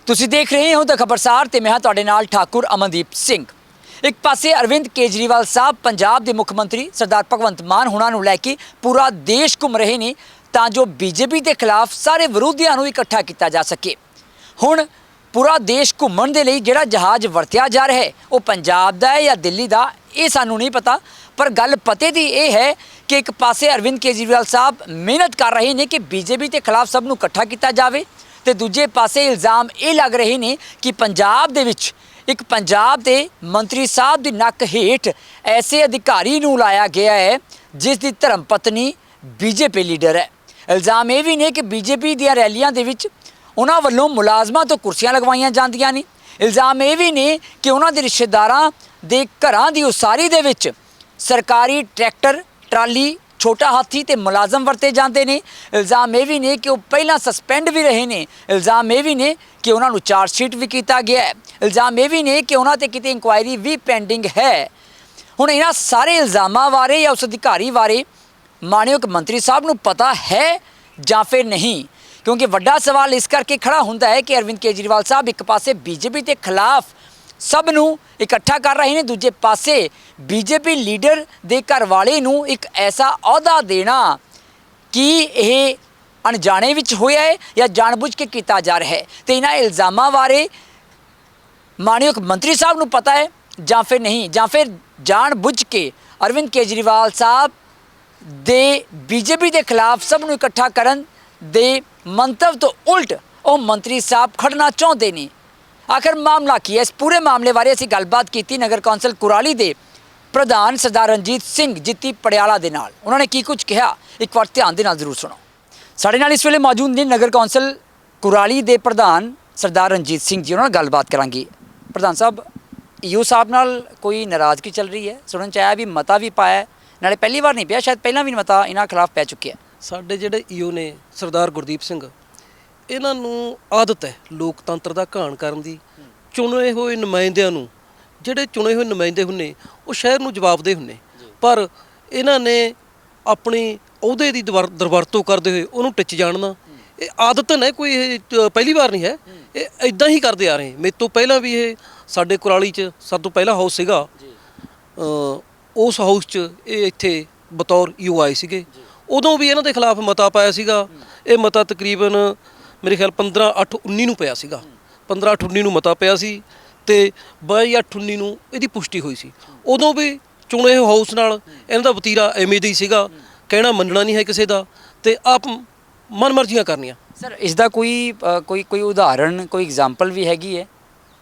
ਤੁਸੀਂ ਦੇਖ ਰਹੇ ਹੋ ਦ ਖਬਰਸਾਰ ਤੇ ਮੈਂ ਹਾਂ ਤੁਹਾਡੇ ਨਾਲ ਠਾਕੁਰ ਅਮਨਦੀਪ ਸਿੰਘ। ਇੱਕ ਪਾਸੇ ਅਰਵਿੰਦ ਕੇਜਰੀਵਾਲ ਸਾਹਿਬ ਪੰਜਾਬ ਦੇ ਮੁੱਖ ਮੰਤਰੀ ਸਰਦਾਰ ਭਗਵੰਤ ਮਾਨ ਹੁਣਾਂ ਨੂੰ ਲੈ ਕੇ ਪੂਰਾ ਦੇਸ਼ ਘੁੰਮ ਰਹੇ ਨੇ ਤਾਂ ਜੋ ਬੀਜੇਪੀ ਦੇ ਖਿਲਾਫ ਸਾਰੇ ਵਿਰੋਧੀਆਂ ਨੂੰ ਇਕੱਠਾ ਕੀਤਾ ਜਾ ਸਕੇ। ਹੁਣ ਪੂਰਾ ਦੇਸ਼ ਘੁੰਮਣ ਦੇ ਲਈ ਜਿਹੜਾ ਜਹਾਜ਼ ਵਰਤਿਆ ਜਾ ਰਿਹਾ ਹੈ ਉਹ ਪੰਜਾਬ ਦਾ ਹੈ ਜਾਂ ਦਿੱਲੀ ਦਾ, ਇਹ ਸਾਨੂੰ ਨਹੀਂ ਪਤਾ, ਪਰ ਗੱਲ ਪਤੇ ਦੀ ਇਹ ਹੈ ਕਿ ਇੱਕ ਪਾਸੇ ਅਰਵਿੰਦ ਕੇਜਰੀਵਾਲ ਸਾਹਿਬ ਮਿਹਨਤ ਕਰ ਰਹੇ ਨੇ ਕਿ ਬੀਜੇਪੀ ਦੇ ਖਿਲਾਫ ਸਭ ਨੂੰ ਇਕੱਠਾ ਕੀਤਾ ਜਾਵੇ ਤੇ ਦੂਜੇ ਪਾਸੇ ਇਲਜ਼ਾਮ ਇਹ ਲੱਗ ਰਹੇ ਨੇ ਕਿ ਪੰਜਾਬ ਦੇ ਵਿੱਚ ਇੱਕ ਪੰਜਾਬ ਦੇ ਮੰਤਰੀ ਸਾਹਿਬ ਦੀ ਨੱਕ ਹੇਠ ਐਸੇ ਅਧਿਕਾਰੀ ਨੂੰ ਲਾਇਆ ਗਿਆ ਹੈ ਜਿਸ ਦੀ ਧਰਮ ਪਤਨੀ ਬੀਜੇਪੀ ਲੀਡਰ ਹੈ। ਇਲਜ਼ਾਮ ਇਹ ਵੀ ਨੇ ਕਿ ਬੀਜੇਪੀ ਦੀਆਂ ਰੈਲੀਆਂ ਦੇ ਵਿੱਚ ਉਹਨਾਂ ਵੱਲੋਂ ਮੁਲਾਜ਼ਮਾਂ ਤੋਂ ਕੁਰਸੀਆਂ ਲਗਵਾਈਆਂ ਜਾਂਦੀਆਂ ਨੇ। ਇਲਜ਼ਾਮ ਇਹ ਵੀ ਨੇ ਕਿ ਉਹਨਾਂ ਦੇ ਰਿਸ਼ਤੇਦਾਰਾਂ ਦੇ ਘਰਾਂ ਦੀ ਉਸਾਰੀ ਦੇ ਵਿੱਚ ਸਰਕਾਰੀ ਟਰੈਕਟਰ, ਟਰਾਲੀ, ਛੋਟਾ ਹਾਥੀ ਤੇ ਮੁਲਾਜ਼ਮ ਵਰਤੇ ਜਾਂਦੇ ਨੇ। ਇਲਜ਼ਾਮ ਇਹ ਵੀ ਨੇ ਕਿ ਉਹ ਪਹਿਲਾਂ ਸਸਪੈਂਡ ਵੀ ਰਹੇ ਨੇ। ਇਲਜ਼ਾਮ ਇਹ ਵੀ ਨੇ ਕਿ ਉਹਨਾਂ ਨੂੰ ਚਾਰਜ ਸ਼ੀਟ ਵੀ ਕੀਤਾ ਗਿਆ ਹੈ। ਇਲਜ਼ਾਮ ਇਹ ਵੀ ਨੇ ਕਿ ਉਹਨਾਂ ਤੇ ਕਿਤੇ ਇਨਕੁਆਇਰੀ ਵੀ ਪੈਂਡਿੰਗ ਹੈ। ਹੁਣ ਇਹਨਾਂ ਸਾਰੇ ਇਲਜ਼ਾਮਾਂ ਬਾਰੇ ਜਾਂ ਉਸ ਅਧਿਕਾਰੀ ਬਾਰੇ ਮਾਨਯੋਗ ਮੰਤਰੀ ਸਾਹਿਬ ਨੂੰ ਪਤਾ ਹੈ ਜਾਂ ਫਿਰ ਨਹੀਂ, ਕਿਉਂਕਿ ਵੱਡਾ ਸਵਾਲ ਇਸ ਕਰਕੇ ਖੜਾ ਹੁੰਦਾ ਹੈ ਕਿ ਅਰਵਿੰਦ ਕੇਜਰੀਵਾਲ ਸਾਹਿਬ ਇੱਕ ਪਾਸੇ ਬੀਜੇਪੀ ਦੇ ਖਿਲਾਫ ਸਭ ਨੂੰ ਇਕੱਠਾ ਕਰ ਰਹੇ ਨੇ, ਦੂਜੇ ਪਾਸੇ ਬੀਜੇਪੀ ਲੀਡਰ ਦੇ ਘਰ ਵਾਲੇ ਨੂੰ ਇੱਕ ਐਸਾ ਅਹੁਦਾ ਦੇਣਾ ਕਿ ਇਹ ਅਣਜਾਣੇ ਵਿੱਚ ਹੋਇਆ ਹੈ ਜਾਂ ਜਾਣਬੁੱਝ ਕੇ ਕੀਤਾ ਜਾ ਰਿਹਾ ਹੈ। ਤੇ ਇਹਨਾਂ ਇਲਜ਼ਾਮਾਂ ਬਾਰੇ ਮਾਨਯੋਗ ਮੰਤਰੀ ਸਾਹਿਬ ਨੂੰ ਪਤਾ ਹੈ ਜਾਂ ਫਿਰ ਨਹੀਂ, ਜਾਂ ਫਿਰ ਜਾਣਬੁੱਝ ਕੇ ਅਰਵਿੰਦ ਕੇਜਰੀਵਾਲ ਸਾਹਿਬ ਦੇ ਬੀਜੇਪੀ ਦੇ ਖਿਲਾਫ ਸਭ ਨੂੰ ਇਕੱਠਾ ਕਰਨ ਦੇ ਮੰਤਵ ਤੋਂ ਉਲਟ ਉਹ ਮੰਤਰੀ ਸਾਹਿਬ ਖੜਨਾ ਚਾਹੁੰਦੇ ਨੇ। ਆਖਰ ਮਾਮਲਾ ਕੀ ਹੈ? ਇਸ ਪੂਰੇ ਮਾਮਲੇ ਬਾਰੇ ਅਸੀਂ ਗੱਲਬਾਤ ਕੀਤੀ ਨਗਰ ਕੌਂਸਲ ਕੁਰਾਲੀ ਦੇ ਪ੍ਰਧਾਨ ਸਰਦਾਰ ਰਣਜੀਤ ਸਿੰਘ ਜਿੱਤੀ ਪੜਿਆਲਾ ਦੇ ਨਾਲ। ਉਹਨਾਂ ਨੇ ਕੀ ਕੁਝ ਕਿਹਾ, ਇੱਕ ਵਾਰ ਧਿਆਨ ਦੇ ਨਾਲ ਜ਼ਰੂਰ ਸੁਣੋ। ਸਾਡੇ ਨਾਲ ਇਸ ਵੇਲੇ ਮੌਜੂਦ ਨੇ ਨਗਰ ਕੌਂਸਲ ਕੁਰਾਲੀ ਦੇ ਪ੍ਰਧਾਨ ਸਰਦਾਰ ਰਣਜੀਤ ਸਿੰਘ ਜੀ, ਉਹਨਾਂ ਨਾਲ ਗੱਲਬਾਤ ਕਰਾਂਗੇ। ਪ੍ਰਧਾਨ ਸਾਹਿਬ, ਈਓ ਸਾਹਿਬ ਨਾਲ ਕੋਈ ਨਾਰਾਜ਼ਗੀ ਚੱਲ ਰਹੀ ਹੈ, ਸੁਣਨ ਚ ਆਇਆ ਵੀ ਮਤਾ ਵੀ ਪਾਇਆ, ਨਾਲੇ ਪਹਿਲੀ ਵਾਰ ਨਹੀਂ ਪਿਆ, ਸ਼ਾਇਦ ਪਹਿਲਾਂ ਵੀ ਮਤਾ ਇਹਨਾਂ ਖਿਲਾਫ ਪੈ ਚੁੱਕਿਆ। ਸਾਡੇ ਜਿਹੜੇ ਈਓ ਨੇ ਸਰਦਾਰ ਗੁਰਦੀਪ ਸਿੰਘ, ਇਹਨਾਂ ਨੂੰ ਆਦਤ ਹੈ ਲੋਕਤੰਤਰ ਦਾ ਘਾਣ ਕਰਨ ਦੀ। ਚੁਣੇ ਹੋਏ ਨੁਮਾਇੰਦਿਆਂ ਨੂੰ, ਜਿਹੜੇ ਚੁਣੇ ਹੋਏ ਨੁਮਾਇੰਦੇ ਹੁੰਦੇ ਉਹ ਸ਼ਹਿਰ ਨੂੰ ਜਵਾਬਦੇ ਹੁੰਦੇ, ਪਰ ਇਹਨਾਂ ਨੇ ਆਪਣੀ ਅਹੁਦੇ ਦੀ ਦੁਰਵਰਤੋਂ ਕਰਦੇ ਹੋਏ ਉਹਨੂੰ ਟਿੱਚ ਜਾਣਨਾ, ਇਹ ਆਦਤ ਹੈ, ਕੋਈ ਇਹ ਪਹਿਲੀ ਵਾਰ ਨਹੀਂ ਹੈ, ਇਹ ਇਦਾਂ ਹੀ ਕਰਦੇ ਆ ਰਹੇ। ਮੇਰੇ ਤੋਂ ਪਹਿਲਾਂ ਵੀ ਇਹ ਸਾਡੇ ਕੁਰਾਲੀ 'ਚ ਸਭ ਤੋਂ ਪਹਿਲਾ ਹਾਊਸ ਸੀਗਾ, ਉਸ ਹਾਊਸ 'ਚ ਇਹ ਇੱਥੇ ਬਤੌਰ ਈਓ ਆਏ ਸੀਗੇ। ਉਦੋਂ ਵੀ ਇਹਨਾਂ ਦੇ ਖਿਲਾਫ ਮਤਾ ਪਾਇਆ ਸੀਗਾ। ਇਹ ਮਤਾ ਤਕਰੀਬਨ ਮੇਰੇ ਖਿਆਲ 15/8/19 ਨੂੰ ਪਿਆ ਸੀਗਾ। 15/8/19 ਨੂੰ ਮਤਾ ਪਿਆ ਸੀ ਤੇ 22/8/19 ਨੂੰ ਇਹਦੀ ਪੁਸ਼ਟੀ ਹੋਈ ਸੀ। ਉਦੋਂ ਵੀ ਚੁਣੇ ਹੋਏ ਹਾਊਸ ਨਾਲ ਇਹਨਾਂ ਦਾ ਵਤੀਰਾ ਐਵੇਂ ਦਾ ਹੀ ਸੀਗਾ, ਕਹਿਣਾ ਮੰਨਣਾ ਨਹੀਂ ਹੈ ਕਿਸੇ ਦਾ ਤੇ ਆਪ ਮਨਮਰਜ਼ੀਆਂ ਕਰਨੀਆਂ। ਸਰ, ਇਸ ਦਾ ਕੋਈ ਉਦਾਹਰਣ, ਕੋਈ ਐਗਜ਼ਾਮਪਲ ਵੀ ਹੈਗੀ ਹੈ?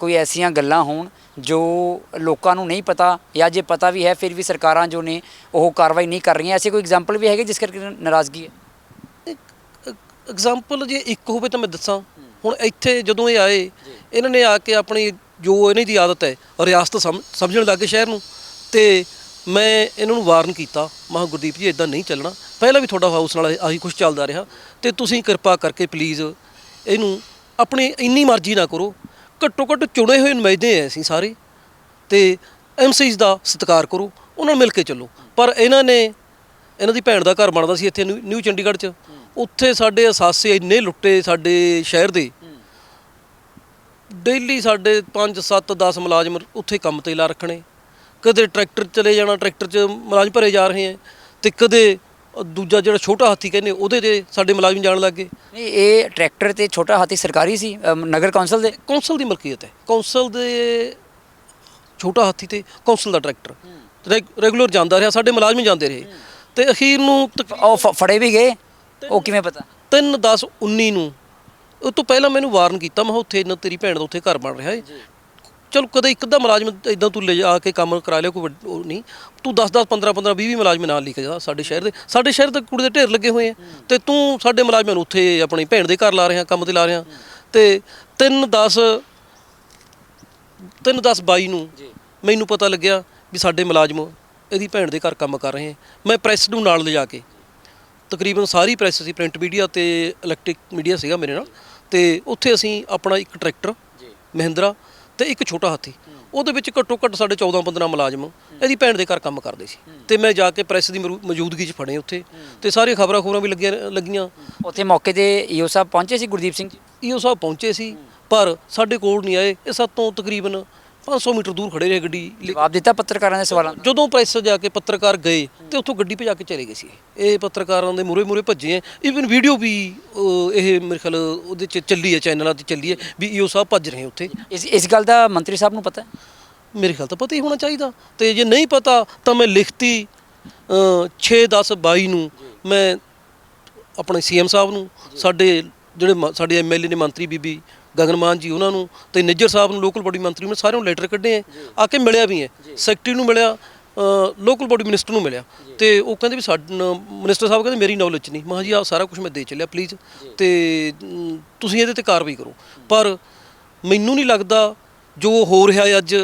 ਕੋਈ ਐਸੀਆਂ ਗੱਲਾਂ ਹੋਣ ਜੋ ਲੋਕਾਂ ਨੂੰ ਨਹੀਂ ਪਤਾ, ਜਾਂ ਜੇ ਪਤਾ ਵੀ ਹੈ ਫਿਰ ਵੀ ਸਰਕਾਰਾਂ ਜੋ ਨੇ ਉਹ ਕਾਰਵਾਈ ਨਹੀਂ ਕਰ ਰਹੀਆਂ, ਐਸੇ ਕੋਈ ਐਗਜ਼ਾਮਪਲ ਵੀ ਹੈਗੇ ਜਿਸ ਕਰਕੇ ਨਾਰਾਜ਼ਗੀ ਹੈ? ਐਗਜ਼ਾਮਪਲ ਜੇ ਇੱਕ ਹੋਵੇ ਤਾਂ ਮੈਂ ਦੱਸਾਂ। ਹੁਣ ਇੱਥੇ ਜਦੋਂ ਇਹ ਆਏ, ਇਹਨਾਂ ਨੇ ਆ ਕੇ ਆਪਣੀ ਜੋ ਇਹਨਾਂ ਦੀ ਆਦਤ ਹੈ ਰਿਆਸਤ ਸਮਝਣ ਲੱਗੇ ਸ਼ਹਿਰ ਨੂੰ, ਤੇ ਮੈਂ ਇਹਨਾਂ ਨੂੰ ਵਾਰਨ ਕੀਤਾ, ਮੈਂ ਗੁਰਦੀਪ ਜੀ ਇੱਦਾਂ ਨਹੀਂ ਚੱਲਣਾ, ਪਹਿਲਾਂ ਵੀ ਤੁਹਾਡਾ ਹਾਊਸ ਨਾਲ ਆਹੀ ਕੁਛ ਚੱਲਦਾ ਰਿਹਾ, ਤੇ ਤੁਸੀਂ ਕਿਰਪਾ ਕਰਕੇ ਪਲੀਜ਼ ਇਹਨੂੰ ਆਪਣੀ ਇੰਨੀ ਮਰਜ਼ੀ ਨਾ ਕਰੋ, ਘੱਟੋ ਘੱਟ ਚੁਣੇ ਹੋਏ ਨੁਮਾਇੰਦੇ ਹੈ ਅਸੀਂ ਸਾਰੇ, ਤੇ ਐਮਸੀਜ਼ ਦਾ ਸਤਿਕਾਰ ਕਰੋ, ਉਹਨਾਂ ਨਾਲ ਮਿਲ ਕੇ ਚੱਲੋ। ਪਰ ਇਹਨਾਂ ਦੀ ਭੈਣ ਦਾ ਘਰ ਬਣਦਾ ਸੀ ਇੱਥੇ ਨਿਊ ਚੰਡੀਗੜ੍ਹ 'ਚ, ਉੱਥੇ ਸਾਡੇ ਅਸਾਸੇ ਇੰਨੇ ਲੁੱਟੇ ਸਾਡੇ ਸ਼ਹਿਰ ਦੇ, ਡੇਲੀ ਸਾਡੇ 5 7 10 ਮੁਲਾਜ਼ਮ ਉੱਥੇ ਕੰਮ 'ਤੇ ਲਾ ਰੱਖਣੇ, ਕਦੇ ਟਰੈਕਟਰ ਚਲੇ ਜਾਣਾ, ਟਰੈਕਟਰ 'ਚ ਮੁਲਾਜ਼ਮ ਭਰੇ ਜਾ ਰਹੇ ਹੈ, ਤੇ ਕਦੇ ਦੂਜਾ ਜਿਹੜਾ ਛੋਟਾ ਹਾਥੀ ਕਹਿੰਦੇ ਉਹਦੇ 'ਤੇ ਸਾਡੇ ਮੁਲਾਜ਼ਮ ਜਾਣ ਲੱਗ ਗਏ। ਨਹੀਂ, ਇਹ ਟਰੈਕਟਰ ਤੇ ਛੋਟਾ ਹਾਥੀ ਸਰਕਾਰੀ ਸੀ, ਨਗਰ ਕੌਂਸਲ ਦੀ ਮਲਕੀਅਤ ਹੈ। ਕੌਂਸਲ ਦੇ ਛੋਟਾ ਹਾਥੀ ਤੇ ਕੌਂਸਲ ਦਾ ਟਰੈਕਟਰ ਰੈਗੂਲਰ ਜਾਂਦਾ ਰਿਹਾ, ਸਾਡੇ ਮੁਲਾਜ਼ਮ ਜਾਂਦੇ ਰਹੇ, ਤੇ ਅਖੀਰ ਨੂੰ ਉਹ ਫੜੇ ਵੀ ਗਏ। ਉਹ ਕਿਵੇਂ ਪਤਾ? 3/10/19 ਨੂੰ। ਉਹ ਤੋਂ ਪਹਿਲਾਂ ਮੈਨੂੰ ਵਾਰਨ ਕੀਤਾ, ਮੈਂ ਉੱਥੇ ਇਹਨਾਂ ਤੇਰੀ ਭੈਣ ਦਾ ਉੱਥੇ ਘਰ ਬਣ ਰਿਹਾ ਹੈ, ਚਲੋ ਕਦੇ ਇੱਕ ਅੱਧਾ ਮੁਲਾਜ਼ਮ ਇੱਦਾਂ ਤੂੰ ਲੈ ਜਾ ਕੇ ਕੰਮ ਕਰਾ ਲਿਆ, ਕੋਈ ਉਹ ਨਹੀਂ, ਤੂੰ 10 15 20 ਮੁਲਾਜ਼ਮ ਨਾਲ ਲਿਖ ਜਾ। ਸਾਡੇ ਸ਼ਹਿਰ ਦੇ ਕੁੜੀ ਦੇ ਢੇਰ ਲੱਗੇ ਹੋਏ ਆ, ਤੇ ਤੂੰ ਸਾਡੇ ਮੁਲਾਜ਼ਮਾਂ ਨੂੰ ਉੱਥੇ ਆਪਣੀ ਭੈਣ ਦੇ ਘਰ ਲਾ ਰਿਹਾ, ਕੰਮ 'ਤੇ ਲਾ ਰਿਹਾ। ਤੇ 3/10/22 ਨੂੰ ਮੈਨੂੰ ਪਤਾ ਲੱਗਿਆ ਵੀ ਸਾਡੇ ਮੁਲਾਜ਼ਮ ਇਹਦੀ ਭੈਣ ਦੇ ਘਰ ਕੰਮ ਕਰ ਰਹੇ। ਮੈਂ ਪ੍ਰੈਸ ਨੂੰ ਨਾਲ ਲਿਜਾ ਕੇ, ਤਕਰੀਬਨ ਸਾਰੀ ਪ੍ਰੈਸ ਸੀ, ਪ੍ਰਿੰਟ ਮੀਡੀਆ ਤੇ ਇਲੈਕਟ੍ਰਿਕ ਮੀਡੀਆ ਸੀਗਾ ਮੇਰੇ ਨਾਲ, ਤੇ ਉੱਥੇ ਅਸੀਂ ਆਪਣਾ ਇੱਕ ਟਰੈਕਟਰ ਮਹਿੰਦਰਾ ਤੇ ਇੱਕ ਛੋਟਾ ਹਾਥੀ, ਉਹਦੇ ਵਿੱਚ ਘੱਟੋ ਘੱਟ ਸਾਡੇ 14-15 ਮੁਲਾਜ਼ਮ ਇਹਦੀ ਭੈਣ ਦੇ ਘਰ ਕੰਮ ਕਰਦੇ ਸੀ, ਤੇ ਮੈਂ ਜਾ ਕੇ ਪ੍ਰੈਸ ਦੀ ਮੌਜੂਦਗੀ 'ਚ ਫੜੇ ਉੱਥੇ, ਤੇ ਸਾਰੀਆਂ ਖਬਰਾਂ ਵੀ ਲੱਗੀਆਂ। ਉੱਥੇ ਮੌਕੇ 'ਤੇ ਈਓ ਸਾਹਿਬ ਪਹੁੰਚੇ ਸੀ, ਗੁਰਦੀਪ ਸਿੰਘ ਜੀ ਈਓ ਸਾਹਿਬ ਪਹੁੰਚੇ ਸੀ, ਪਰ ਸਾਡੇ ਕੋਲ ਨਹੀਂ ਆਏ। ਇਹ ਸਾਤੋਂ ਤਕਰੀਬਨ 500 ਮੀਟਰ ਦੂਰ ਖੜੇ ਰਹੇ ਗੱਡੀ। ਜਵਾਬ ਦਿੱਤਾ ਪੱਤਰਕਾਰਾਂ ਦੇ ਸਵਾਲਾਂ ਦਾ? ਜਦੋਂ ਪ੍ਰੈਸ ਜਾ ਕੇ ਪੱਤਰਕਾਰ ਗਏ ਤੇ ਉੱਥੋਂ ਗੱਡੀ ਭਜਾ ਕੇ ਚਲੇ ਗਏ ਸੀ। ਇਹ ਪੱਤਰਕਾਰਾਂ ਦੇ ਮੂਹਰੇ ਭੱਜੇ ਐ। ਈਵਨ ਵੀਡੀਓ ਵੀ ਇਹ ਮੇਰੇ ਖਿਆਲ ਉਹਦੇ 'ਚ ਚੱਲੀ ਹੈ, ਚੈਨਲਾਂ 'ਤੇ ਚੱਲੀ ਹੈ ਵੀ ਈਓ ਸਾਹਿਬ ਭੱਜ ਰਹੇ ਉੱਥੇ। ਇਸ ਗੱਲ ਦਾ ਮੰਤਰੀ ਸਾਹਿਬ ਨੂੰ ਪਤਾ ਹੈ? ਮੇਰੇ ਖਿਆਲ ਤਾਂ ਪਤਾ ਹੀ ਹੋਣਾ ਚਾਹੀਦਾ। ਤੇ ਜੇ ਨਹੀਂ ਪਤਾ ਤਾਂ ਮੈਂ ਲਿਖਤੀ 6/10/22 ਨੂੰ ਮੈਂ ਆਪਣੇ ਸੀਐਮ ਸਾਹਿਬ ਨੂੰ, ਸਾਡੇ ਜਿਹੜੇ ਸਾਡੇ ਐਮਐਲਏ ਨੇ ਮੰਤਰੀ ਬੀਬੀ ਗਗਨ ਮਾਨ ਜੀ ਉਹਨਾਂ ਨੂੰ, ਤੇ ਨਿੱਜਰ ਸਾਹਿਬ ਨੂੰ, ਲੋਕਲ ਬੋਡੀ ਮੰਤਰੀ ਨੂੰ, ਸਾਰਿਆਂ ਨੂੰ ਲੈਟਰ ਕੱਢੇ ਆ ਕੇ ਮਿਲਿਆ ਵੀ ਹੈ। ਸੈਕਟਰੀ ਨੂੰ ਮਿਲਿਆ, ਲੋਕਲ ਬੋਡੀ ਮਿਨਿਸਟਰ ਨੂੰ ਮਿਲਿਆ, ਤੇ ਉਹ ਕਹਿੰਦੇ ਵੀ ਮਿਨਿਸਟਰ ਸਾਹਿਬ ਕਹਿੰਦੇ ਮੇਰੀ ਨੌਲੇਜ ਨਹੀਂ। ਮੈਂ ਕਿਹਾ ਜੀ ਆਹ ਸਾਰਾ ਕੁਝ ਮੈਂ ਦੇ ਚੱਲਿਆ, ਪਲੀਜ਼ ਤੇ ਤੁਸੀਂ ਇਹਦੇ ਤੇ ਕਾਰਵਾਈ ਕਰੋ। ਪਰ ਮੈਨੂੰ ਨਹੀਂ ਲੱਗਦਾ ਜੋ ਹੋ ਰਿਹਾ ਅੱਜ,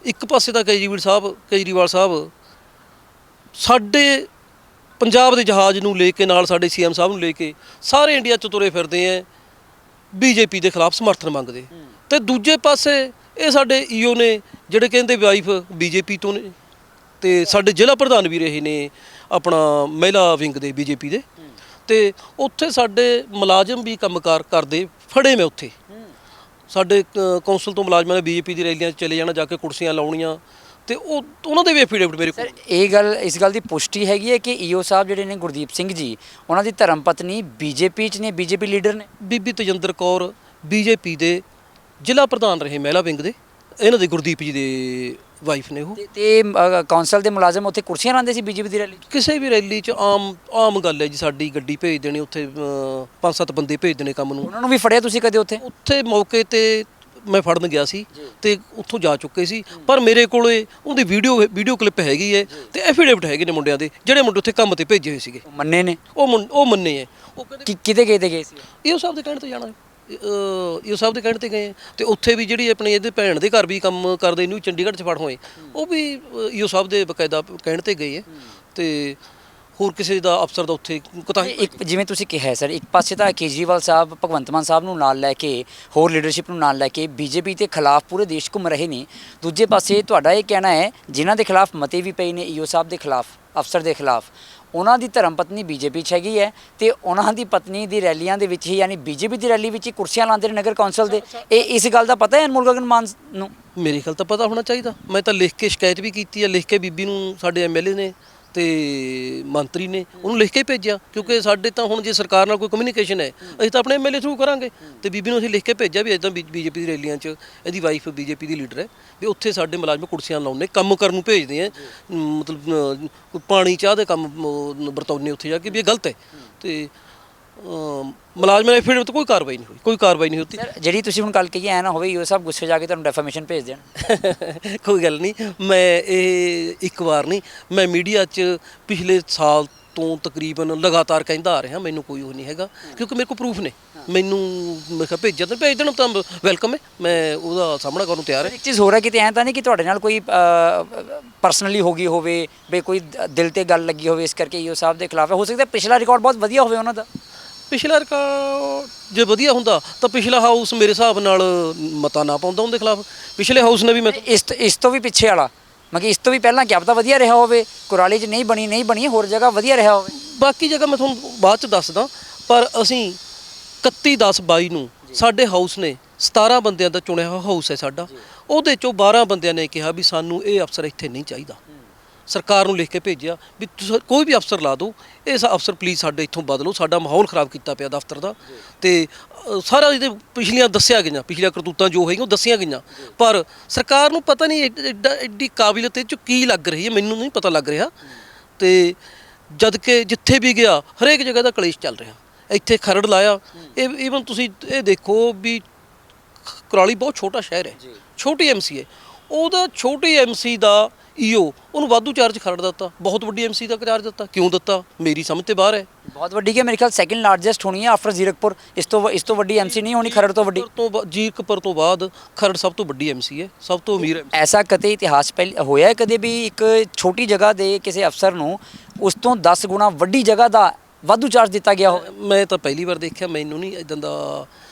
ਇੱਕ ਪਾਸੇ ਤਾਂ ਕੇਜਰੀਵਾਲ ਸਾਹਿਬ ਸਾਡੇ ਪੰਜਾਬ ਦੇ ਜਹਾਜ਼ ਨੂੰ ਲੈ ਕੇ ਨਾਲ ਸਾਡੇ ਸੀਐਮ ਸਾਹਿਬ ਨੂੰ ਲੈ ਕੇ ਸਾਰੇ ਇੰਡੀਆ 'ਚ ਤੁਰੇ ਫਿਰਦੇ ਐ, ਬੀਜੇਪੀ ਦੇ ਖਿਲਾਫ ਸਮਰਥਨ ਮੰਗਦੇ। ਤੇ ਦੂਜੇ ਪਾਸੇ ਇਹ ਸਾਡੇ ਈਓ ਨੇ ਜਿਹੜੇ ਕਹਿੰਦੇ ਵਾਈਫ ਬੀਜੇਪੀ ਤੋਂ ਨੇ, ਤੇ ਸਾਡੇ ਜ਼ਿਲ੍ਹਾ ਪ੍ਰਧਾਨ ਵੀ ਰਹੇ ਨੇ ਆਪਣਾ ਮਹਿਲਾ ਵਿੰਗ ਦੇ ਬੀਜੇਪੀ ਦੇ, ਤੇ ਉੱਥੇ ਸਾਡੇ ਮੁਲਾਜ਼ਮ ਵੀ ਕੰਮਕਾਰ ਕਰਦੇ ਫੜੇ ਮੈਂ ਉੱਥੇ। ਸਾਡੇ ਕੌਂਸਲ ਤੋਂ ਮੁਲਾਜ਼ਮਾਂ ਨੇ ਬੀਜੇਪੀ ਦੀ ਰੈਲੀਆਂ 'ਚ ਚਲੇ ਜਾਣਾ, ਜਾ ਕੇ ਕੁਰਸੀਆਂ ਲਾਉਣੀਆਂ, ਤੇ ਉਹਨਾਂ ਦੇ ਵੀ ਐਫੀਡੇਵਿਟ ਮੇਰੇ ਕੋਲ। ਸਰ ਇਸ ਗੱਲ ਦੀ ਪੁਸ਼ਟੀ ਹੈਗੀ ਹੈ ਕਿ ਈਓ ਸਾਹਿਬ ਜਿਹੜੇ ਨੇ ਗੁਰਦੀਪ ਸਿੰਘ ਜੀ, ਉਹਨਾਂ ਦੀ ਧਰਮ ਪਤਨੀ ਬੀਜੇਪੀ 'ਚ ਨੇ, ਬੀਜੇਪੀ ਲੀਡਰ ਨੇ? ਬੀਬੀ ਤੇਜਿੰਦਰ ਕੌਰ ਬੀਜੇਪੀ ਦੇ ਜ਼ਿਲ੍ਹਾ ਪ੍ਰਧਾਨ ਰਹੇ ਮਹਿਲਾ ਵਿੰਗ ਦੇ, ਇਹਨਾਂ ਦੇ ਗੁਰਦੀਪ ਜੀ ਦੇ ਵਾਈਫ ਨੇ ਉਹ। ਤੇ ਕੌਂਸਲ ਦੇ ਮੁਲਾਜ਼ਮ ਉੱਥੇ ਕੁਰਸੀਆਂ ਲਾਉਂਦੇ ਸੀ ਬੀਜੇਪੀ ਦੀ ਰੈਲੀ? ਕਿਸੇ ਵੀ ਰੈਲੀ 'ਚ ਆਮ ਗੱਲ ਹੈ ਜੀ, ਸਾਡੀ ਗੱਡੀ ਭੇਜ ਦੇਣੀ ਉੱਥੇ, 5-7 ਬੰਦੇ ਭੇਜ ਦੇਣੇ ਕੰਮ ਨੂੰ। ਉਹਨਾਂ ਨੂੰ ਵੀ ਫੜਿਆ ਤੁਸੀਂ ਕਦੇ ਉੱਥੇ? ਉੱਥੇ ਮੌਕੇ ਤੇ ਮੈਂ ਫੜਨ ਗਿਆ ਸੀ ਤੇ ਉੱਥੋਂ ਜਾ ਚੁੱਕੇ ਸੀ, ਪਰ ਮੇਰੇ ਕੋਲੇ ਉਹਦੀ ਵੀਡੀਓ ਕਲਿੱਪ ਹੈਗੀ ਹੈ ਤੇ ਐਫੀਡੇਵਿਟ ਹੈਗੇ ਨੇ ਮੁੰਡਿਆਂ ਦੇ, ਜਿਹੜੇ ਮੁੰਡੇ ਉੱਥੇ ਕੰਮ ਤੇ ਭੇਜੇ ਹੋਏ ਸੀਗੇ। ਮੰਨੇ ਨੇ? ਉਹ ਮੰਨੇ ਹੈ। ਉਹ ਕਹਿੰਦੇ ਕਿਤੇ ਗਏ ਸੀ? ਈਓ ਸਾਹਿਬ ਦੇ ਕਹਿਣ ਤੇ ਜਾਣਾ, ਈਓ ਸਾਹਿਬ ਦੇ ਕਹਿਣ ਤੇ ਗਏ, ਤੇ ਉੱਥੇ ਵੀ ਜਿਹੜੀ ਆਪਣੀ ਇਹਦੇ ਭੈਣ ਦੇ ਘਰ ਵੀ ਕੰਮ ਕਰਦੇ ਇਹਨੂੰ ਚੰਡੀਗੜ੍ਹ 'ਚ ਫੜ ਹੋਏ, ਉਹ ਵੀ ਈਓ ਸਾਹਿਬ ਦੇ ਬਕਾਇਦਾ ਕਹਿਣ ਤੇ ਗਏ ਹੈ। ਤੇ ਹੋਰ ਕਿਸੇ ਦਾ ਅਫਸਰ ਦਾ ਉੱਥੇ ਇੱਕ ਜਿਵੇਂ ਤੁਸੀਂ ਕਿਹਾ ਸਰ, ਇੱਕ ਪਾਸੇ ਤਾਂ ਕੇਜਰੀਵਾਲ ਸਾਹਿਬ ਭਗਵੰਤ ਮਾਨ ਸਾਹਿਬ ਨੂੰ ਨਾਲ ਲੈ ਕੇ, ਹੋਰ ਲੀਡਰਸ਼ਿਪ ਨੂੰ ਨਾਲ ਲੈ ਕੇ ਬੀਜੇਪੀ ਦੇ ਖਿਲਾਫ ਪੂਰੇ ਦੇਸ਼ ਘੁੰਮ ਰਹੇ ਨੇ, ਦੂਜੇ ਪਾਸੇ ਤੁਹਾਡਾ ਇਹ ਕਹਿਣਾ ਹੈ ਜਿਨ੍ਹਾਂ ਦੇ ਖਿਲਾਫ ਮਤੇ ਵੀ ਪਏ ਨੇ ਈਓ ਸਾਹਿਬ ਦੇ ਖਿਲਾਫ, ਅਫਸਰ ਦੇ ਖਿਲਾਫ, ਉਹਨਾਂ ਦੀ ਧਰਮ ਪਤਨੀ ਬੀਜੇਪੀ 'ਚ ਹੈਗੀ ਹੈ, ਤੇ ਉਹਨਾਂ ਦੀ ਪਤਨੀ ਦੀ ਰੈਲੀਆਂ ਦੇ ਵਿੱਚ ਹੀ, ਯਾਨੀ ਬੀਜੇਪੀ ਦੀ ਰੈਲੀ ਵਿੱਚ ਹੀ ਕੁਰਸੀਆਂ ਲਾਉਂਦੇ ਨੇ ਨਗਰ ਕੌਂਸਲ ਦੇ। ਇਸ ਗੱਲ ਦਾ ਪਤਾ ਹੈ ਅਨਮੋਲ ਗਗਨ ਮਾਨ ਨੂੰ? ਮੇਰੇ ਖਿਆਲ ਤਾਂ ਪਤਾ ਹੋਣਾ ਚਾਹੀਦਾ। ਮੈਂ ਤਾਂ ਲਿਖ ਕੇ ਸ਼ਿਕਾਇਤ ਵੀ ਕੀਤੀ ਹੈ, ਲਿਖ ਕੇ ਬੀਬੀ ਨੂੰ, ਸਾਡੇ ਐਮਐਲਏ ਨੇ ਤੇ ਮੰਤਰੀ ਨੇ, ਉਹਨੂੰ ਲਿਖ ਕੇ ਭੇਜਿਆ, ਕਿਉਂਕਿ ਸਾਡੇ ਤਾਂ ਹੁਣ ਜੇ ਸਰਕਾਰ ਨਾਲ ਕੋਈ ਕਮਿਊਨੀਕੇਸ਼ਨ ਹੈ ਅਸੀਂ ਤਾਂ ਆਪਣੇ ਐਮਐਲਏ ਥਰੂ ਕਰਾਂਗੇ। ਤੇ ਬੀਬੀ ਨੂੰ ਅਸੀਂ ਲਿਖ ਕੇ ਭੇਜਿਆ ਵੀ ਇੱਦਾਂ ਬੀਜੇਪੀ ਦੀ ਰੈਲੀਆਂ 'ਚ ਇਹਦੀ ਵਾਈਫ ਬੀਜੇਪੀ ਦੀ ਲੀਡਰ ਹੈ, ਵੀ ਉੱਥੇ ਸਾਡੇ ਮੁਲਾਜ਼ਮ ਕੁਰਸੀਆਂ ਲਾਉਂਦੇ, ਕੰਮ ਕਰਨ ਨੂੰ ਭੇਜਦੇ ਆ, ਮਤਲਬ ਪਾਣੀ ਚਾਹ ਦੇ ਕੰਮ ਵਰਤਾਉਂਦੇ ਉੱਥੇ ਜਾ ਕੇ, ਵੀ ਇਹ ਗਲਤ ਹੈ। ਤੇ ਮੁਲਾਜ਼ਮਾਂ ਨੇ ਫਿਰ ਕੋਈ ਕਾਰਵਾਈ ਨਹੀਂ ਹੋਈ, ਕੋਈ ਕਾਰਵਾਈ ਨਹੀਂ ਹੋਈ। ਜਿਹੜੀ ਤੁਸੀਂ ਹੁਣ ਗੱਲ ਕਹੀ ਐ ਨਾ ਹੋਵੇ ਈਓ ਸਾਹਿਬ ਗੁੱਸੇ ਜਾ ਕੇ ਤੁਹਾਨੂੰ ਡੈਫਾਮੇਸ਼ਨ ਭੇਜ ਦੇਣ? ਕੋਈ ਗੱਲ ਨਹੀਂ, ਮੈਂ ਇਹ ਇੱਕ ਵਾਰ ਨਹੀਂ, ਮੈਂ ਮੀਡੀਆ 'ਚ ਪਿਛਲੇ ਸਾਲ ਤੋਂ ਤਕਰੀਬਨ ਲਗਾਤਾਰ ਕਹਿੰਦਾ ਆ ਰਿਹਾ, ਮੈਨੂੰ ਕੋਈ ਉਹ ਨਹੀਂ ਹੈਗਾ, ਕਿਉਂਕਿ ਮੇਰੇ ਕੋਲ ਪ੍ਰੂਫ ਨੇ। ਮੈਨੂੰ ਮੈਂ ਕਿਹਾ ਭੇਜ ਦੇਣ ਤਾਂ ਵੈਲਕਮ ਹੈ, ਮੈਂ ਉਹਦਾ ਸਾਹਮਣਾ ਕਰਨ ਨੂੰ ਤਿਆਰ ਹੈ। ਇੱਕ ਚੀਜ਼ ਹੋ ਰਿਹਾ ਕਿਤੇ ਐਂ ਤਾਂ ਨਹੀਂ ਕਿ ਤੁਹਾਡੇ ਨਾਲ ਕੋਈ ਪਰਸਨਲੀ ਹੋ ਗਈ ਹੋਵੇ, ਬਈ ਕੋਈ ਦਿਲ ਤੇ ਗੱਲ ਲੱਗੀ ਹੋਵੇ, ਇਸ ਕਰਕੇ ਈਓ ਸਾਹਿਬ ਦੇ ਖਿਲਾਫ ਹੈ? ਹੋ ਸਕਦਾ ਪਿਛਲਾ ਰਿਕਾਰਡ ਬਹੁਤ ਵਧੀਆ ਹੋਵੇ ਉਹਨਾਂ ਦਾ। ਪਿਛਲਾ ਰਿਕਾਰਡ ਜੇ ਵਧੀਆ ਹੁੰਦਾ ਤਾਂ ਪਿਛਲਾ ਹਾਊਸ ਮੇਰੇ ਹਿਸਾਬ ਨਾਲ ਮਤਾ ਨਾ ਪਾਉਂਦਾ ਉਹਦੇ ਖਿਲਾਫ। ਪਿਛਲੇ ਹਾਊਸ ਨੇ ਵੀ ਮੈਂ ਇਸ ਤੋਂ ਵੀ ਪਿੱਛੇ ਵਾਲਾ, ਮੈਂ ਕਿ ਇਸ ਤੋਂ ਵੀ ਪਹਿਲਾਂ ਕਿਆ ਪਤਾ ਵਧੀਆ ਰਿਹਾ ਹੋਵੇ, ਕੁਰਾਲੀ 'ਚ ਨਹੀਂ ਬਣੀ, ਹੋਰ ਜਗ੍ਹਾ ਵਧੀਆ ਰਿਹਾ ਹੋਵੇ। ਬਾਕੀ ਜਗ੍ਹਾ ਮੈਂ ਤੁਹਾਨੂੰ ਬਾਅਦ 'ਚ ਦੱਸਦਾ, ਪਰ ਅਸੀਂ 31/10/22 ਨੂੰ ਸਾਡੇ ਹਾਊਸ ਨੇ 17 ਬੰਦਿਆਂ ਦਾ ਚੁਣਿਆ ਹੋਇਆ ਹਾਊਸ ਹੈ ਸਾਡਾ, ਉਹਦੇ 'ਚੋਂ 12 ਬੰਦਿਆਂ ਨੇ ਕਿਹਾ ਵੀ ਸਾਨੂੰ ਇਹ ਅਫਸਰ ਇੱਥੇ ਨਹੀਂ ਚਾਹੀਦਾ। ਸਰਕਾਰ ਨੂੰ ਲਿਖ ਕੇ ਭੇਜਿਆ ਵੀ ਤੁਸੀਂ ਕੋਈ ਵੀ ਅਫਸਰ ਲਾ ਦਿਓ, ਇਹ ਅਫਸਰ ਪਲੀਜ਼ ਸਾਡੇ ਇੱਥੋਂ ਬਦਲੋ, ਸਾਡਾ ਮਾਹੌਲ ਖਰਾਬ ਕੀਤਾ ਪਿਆ ਦਫ਼ਤਰ ਦਾ। ਤੇ ਸਾਰਾ ਇਹਦੇ ਪਿਛਲੀਆਂ ਦੱਸਿਆ ਗਈਆਂ, ਪਿਛਲੀਆਂ ਕਰਤੂਤਾਂ ਜੋ ਹੈਗੀਆਂ ਉਹ ਦੱਸੀਆਂ ਗਈਆਂ, ਪਰ ਸਰਕਾਰ ਨੂੰ ਪਤਾ ਨਹੀਂ ਐਡੀ ਕਾਬਲੀਅਤ ਇਹ 'ਚ ਕੀ ਲੱਗ ਰਹੀ ਹੈ, ਮੈਨੂੰ ਨਹੀਂ ਪਤਾ ਲੱਗ ਰਿਹਾ। ਤੇ ਜਦ ਕਿ ਜਿੱਥੇ ਵੀ ਗਿਆ ਹਰੇਕ ਜਗ੍ਹਾ ਦਾ ਕਲੇਸ਼ ਚੱਲ ਰਿਹਾ। ਇੱਥੇ ਖਰੜ ਲਾਇਆ, ਈਵਨ ਤੁਸੀਂ ਇਹ ਦੇਖੋ ਵੀ ਕੁਰਾਲੀ ਬਹੁਤ ਛੋਟਾ ਸ਼ਹਿਰ ਹੈ, ਛੋਟੀ ਐਮਸੀ ਹੈ, ਉਹਦਾ ਛੋਟੀ ਐਮਸੀ ਦਾ ਈਓ ਉਹਨੂੰ ਵਾਧੂ ਚਾਰਜ ਖਰੜ ਦਿੱਤਾ, ਬਹੁਤ ਵੱਡੀ ਐਮਸੀ ਦਾ ਚਾਰਜ ਦਿੱਤਾ। ਕਿਉਂ ਦਿੱਤਾ ਮੇਰੀ ਸਮਝ ਤੇ ਬਾਹਰ ਹੈ। ਬਹੁਤ ਵੱਡੀ ਕਿ ਮੇਰੇ ਖਿਆਲ ਸੈਕਿੰਡ ਲਾਰਜੈਸਟ ਹੋਣੀ ਹੈ ਆਫਟਰ ਜ਼ੀਰਕਪੁਰ, ਇਸ ਤੋਂ ਵੱਡੀ ਐਮਸੀ ਨਹੀਂ ਹੋਣੀ ਖਰੜ ਤੋਂ ਵੱਡੀ। ਜ਼ੀਰਕਪੁਰ ਤੋਂ ਬਾਅਦ ਖਰੜ ਸਭ ਤੋਂ ਵੱਡੀ ਐਮਸੀ ਹੈ, ਸਭ ਤੋਂ ਅਮੀਰ। ਐਸਾ ਕਦੇ ਇਤਿਹਾਸ ਪਹਿਲੇ ਹੋਇਆ ਕਦੇ ਵੀ ਇੱਕ ਛੋਟੀ ਜਗ੍ਹਾ ਦੇ ਕਿਸੇ ਅਫਸਰ ਨੂੰ ਉਸ ਤੋਂ 10 ਗੁਣਾ ਵੱਡੀ ਜਗ੍ਹਾ ਦਾ ਵਾਧੂ ਚਾਰਜ ਦਿੱਤਾ ਗਿਆ ਹੋਵੇ? ਮੈਂ ਤਾਂ ਪਹਿਲੀ ਵਾਰ ਦੇਖਿਆ, ਮੈਨੂੰ ਨਹੀਂ ਇਦਾਂ ਦਾ